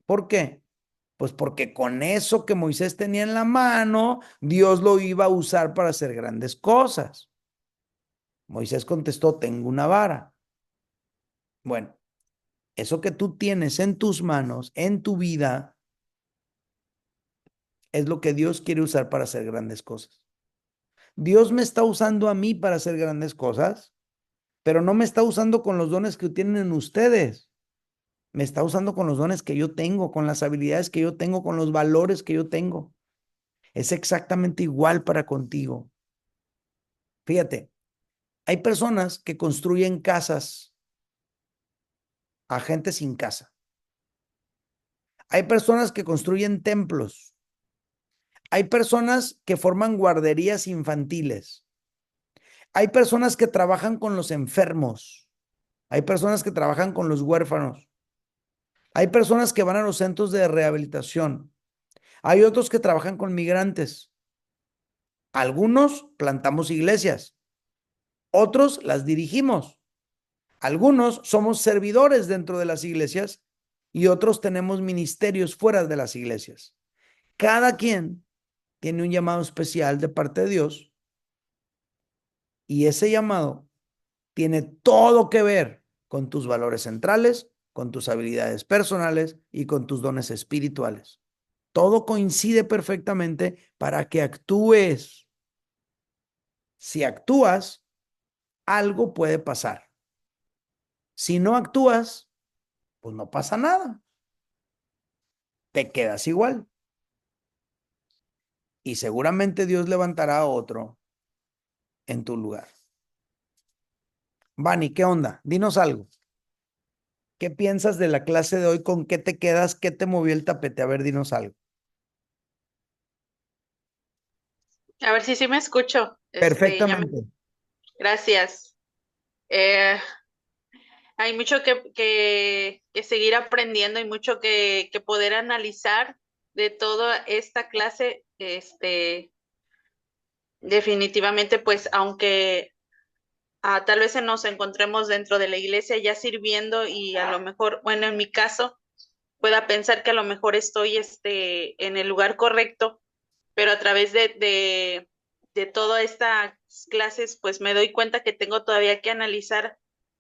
¿Por qué? Pues porque con eso que Moisés tenía en la mano, Dios lo iba a usar para hacer grandes cosas. Moisés contestó, tengo una vara. Bueno, eso que tú tienes en tus manos, en tu vida, es lo que Dios quiere usar para hacer grandes cosas. Dios me está usando a mí para hacer grandes cosas, pero no me está usando con los dones que tienen ustedes. Me está usando con los dones que yo tengo, con las habilidades que yo tengo, con los valores que yo tengo. Es exactamente igual para contigo. Fíjate, hay personas que construyen casas a gente sin casa. Hay personas que construyen templos. Hay personas que forman guarderías infantiles. Hay personas que trabajan con los enfermos. Hay personas que trabajan con los huérfanos. Hay personas que van a los centros de rehabilitación. Hay otros que trabajan con migrantes. Algunos plantamos iglesias. Otros las dirigimos. Algunos somos servidores dentro de las iglesias y otros tenemos ministerios fuera de las iglesias. Cada quien tiene un llamado especial de parte de Dios y ese llamado tiene todo que ver con tus valores centrales, con tus habilidades personales y con tus dones espirituales. Todo coincide perfectamente para que actúes. Si actúas, algo puede pasar. Si no actúas, pues no pasa nada. te quedas igual. Y seguramente Dios levantará a otro en tu lugar. Vani, ¿qué onda? Dinos algo. ¿Qué piensas de la clase de hoy? ¿Con qué te quedas? ¿Qué te movió el tapete? A ver, dinos algo. A ver si sí me escucho. Perfectamente. Gracias. Eh, Hay mucho que seguir aprendiendo y mucho que poder analizar de toda esta clase. Definitivamente, pues, aunque tal vez nos encontremos dentro de la iglesia ya sirviendo y a lo mejor, bueno, en mi caso, pueda pensar que a lo mejor estoy en el lugar correcto, pero a través de todas estas clases, pues me doy cuenta que tengo todavía que analizar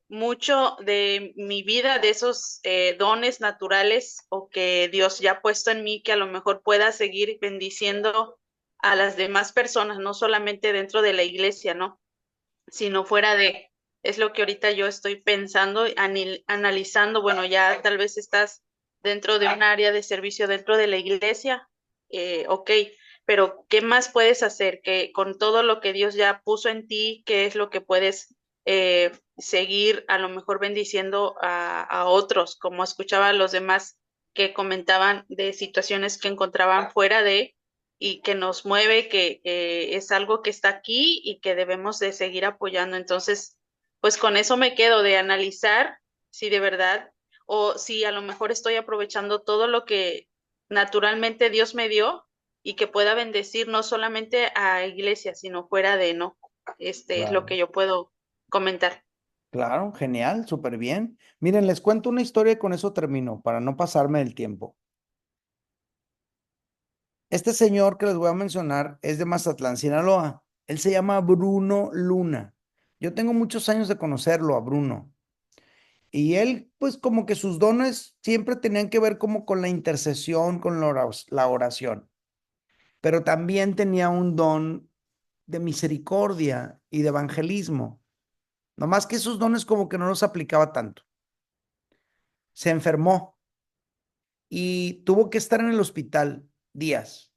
mucho de mi vida, de esos dones naturales o que Dios ya ha puesto en mí, que a lo mejor pueda seguir bendiciendo a las demás personas, no solamente dentro de la iglesia, ¿no? Sino fuera de, es lo que ahorita yo estoy pensando, analizando, bueno, ya tal vez estás dentro de un área de servicio dentro de la iglesia, ok, pero ¿qué más puedes hacer? Que con todo lo que Dios ya puso en ti, ¿qué es lo que puedes seguir a lo mejor bendiciendo a otros? Como escuchaba a los demás que comentaban de situaciones que encontraban fuera de y que nos mueve, que es algo que está aquí y que debemos de seguir apoyando. Entonces, pues con eso me quedo de analizar si de verdad o si a lo mejor estoy aprovechando todo lo que naturalmente Dios me dio y que pueda bendecir no solamente a iglesia, sino fuera de, ¿no? Es lo Claro. que yo puedo comentar. Claro, genial, súper bien. Miren, les cuento una historia y con eso termino, para no pasarme del tiempo. Este señor que les voy a mencionar es de Mazatlán, Sinaloa. Él se llama Bruno Luna. Yo tengo muchos años de conocerlo a Bruno. Y él, pues como que sus dones siempre tenían que ver como con la intercesión, con la oración. Pero también tenía un don de misericordia y de evangelismo. No más que esos dones como que no los aplicaba tanto. Se enfermó y tuvo que estar en el hospital días.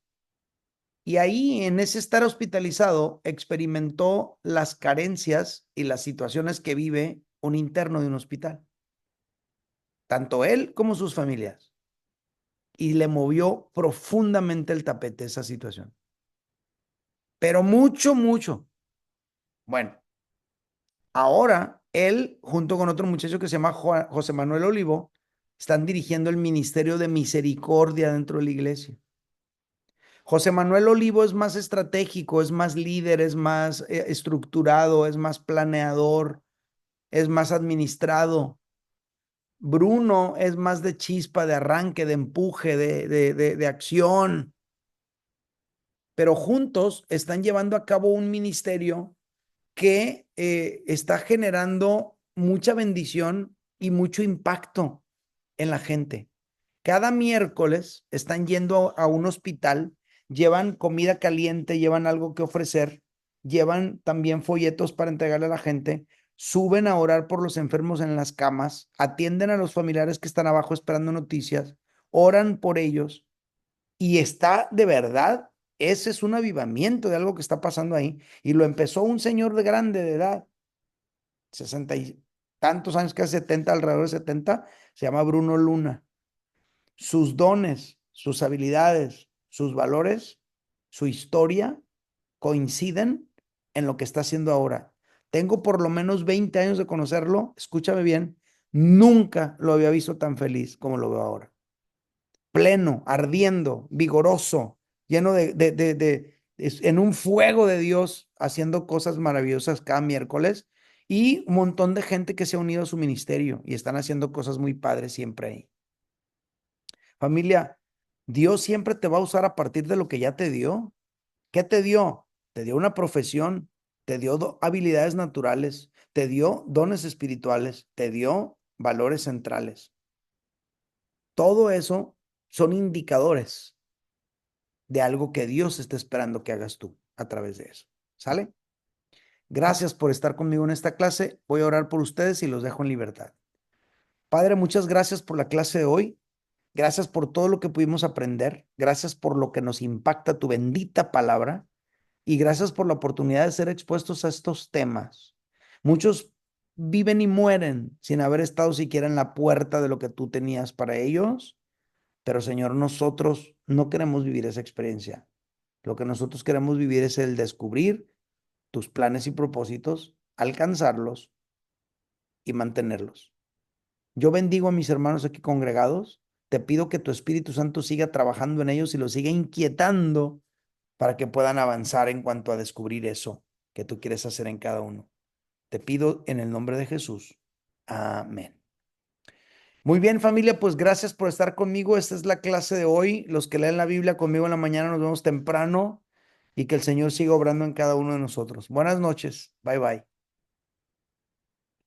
Y ahí, en ese estar hospitalizado, experimentó las carencias y las situaciones que vive un interno de un hospital, tanto él como sus familias. Y le movió profundamente el tapete esa situación. Pero mucho, mucho. Bueno, ahora él, junto con otro muchacho que se llama José Manuel Olivo, están dirigiendo el ministerio de misericordia dentro de la iglesia. José Manuel Olivo es más estratégico, es más líder, es más estructurado, es más planeador, es más administrado. Bruno es más de chispa, de arranque, de empuje, de acción. Pero juntos están llevando a cabo un ministerio que está generando mucha bendición y mucho impacto en la gente. Cada miércoles están yendo a un hospital, llevan comida caliente, llevan algo que ofrecer, llevan también folletos para entregarle a la gente, suben a orar por los enfermos en las camas, atienden a los familiares que están abajo esperando noticias, oran por ellos y está de verdad, ese es un avivamiento de algo que está pasando ahí. Y lo empezó un señor de grande de edad, 60 y tantos años, casi 70, alrededor de 70, se llama Bruno Luna. Sus dones, sus habilidades, sus valores, su historia coinciden en lo que está haciendo ahora. Tengo por lo menos 20 años de conocerlo, escúchame bien, nunca lo había visto tan feliz como lo veo ahora. Pleno, ardiendo, vigoroso, lleno en un fuego de Dios, haciendo cosas maravillosas cada miércoles y un montón de gente que se ha unido a su ministerio y están haciendo cosas muy padres siempre ahí. Familia, Dios siempre te va a usar a partir de lo que ya te dio. ¿Qué te dio? Te dio una profesión, te dio habilidades naturales, te dio dones espirituales, te dio valores centrales. Todo eso son indicadores de algo que Dios está esperando que hagas tú a través de eso. ¿Sale? Gracias por estar conmigo en esta clase. Voy a orar por ustedes y los dejo en libertad. Padre, muchas gracias por la clase de hoy. Gracias por todo lo que pudimos aprender. Gracias por lo que nos impacta tu bendita palabra. Y gracias por la oportunidad de ser expuestos a estos temas. Muchos viven y mueren sin haber estado siquiera en la puerta de lo que tú tenías para ellos. Pero Señor, nosotros no queremos vivir esa experiencia. Lo que nosotros queremos vivir es el descubrir tus planes y propósitos, alcanzarlos y mantenerlos. Yo bendigo a mis hermanos aquí congregados. Te pido que tu Espíritu Santo siga trabajando en ellos y los siga inquietando para que puedan avanzar en cuanto a descubrir eso que tú quieres hacer en cada uno. Te pido en el nombre de Jesús. Amén. Muy bien, familia, pues gracias por estar conmigo. Esta es la clase de hoy. Los que leen la Biblia conmigo en la mañana, nos vemos temprano y que el Señor siga obrando en cada uno de nosotros. Buenas noches. Bye, bye.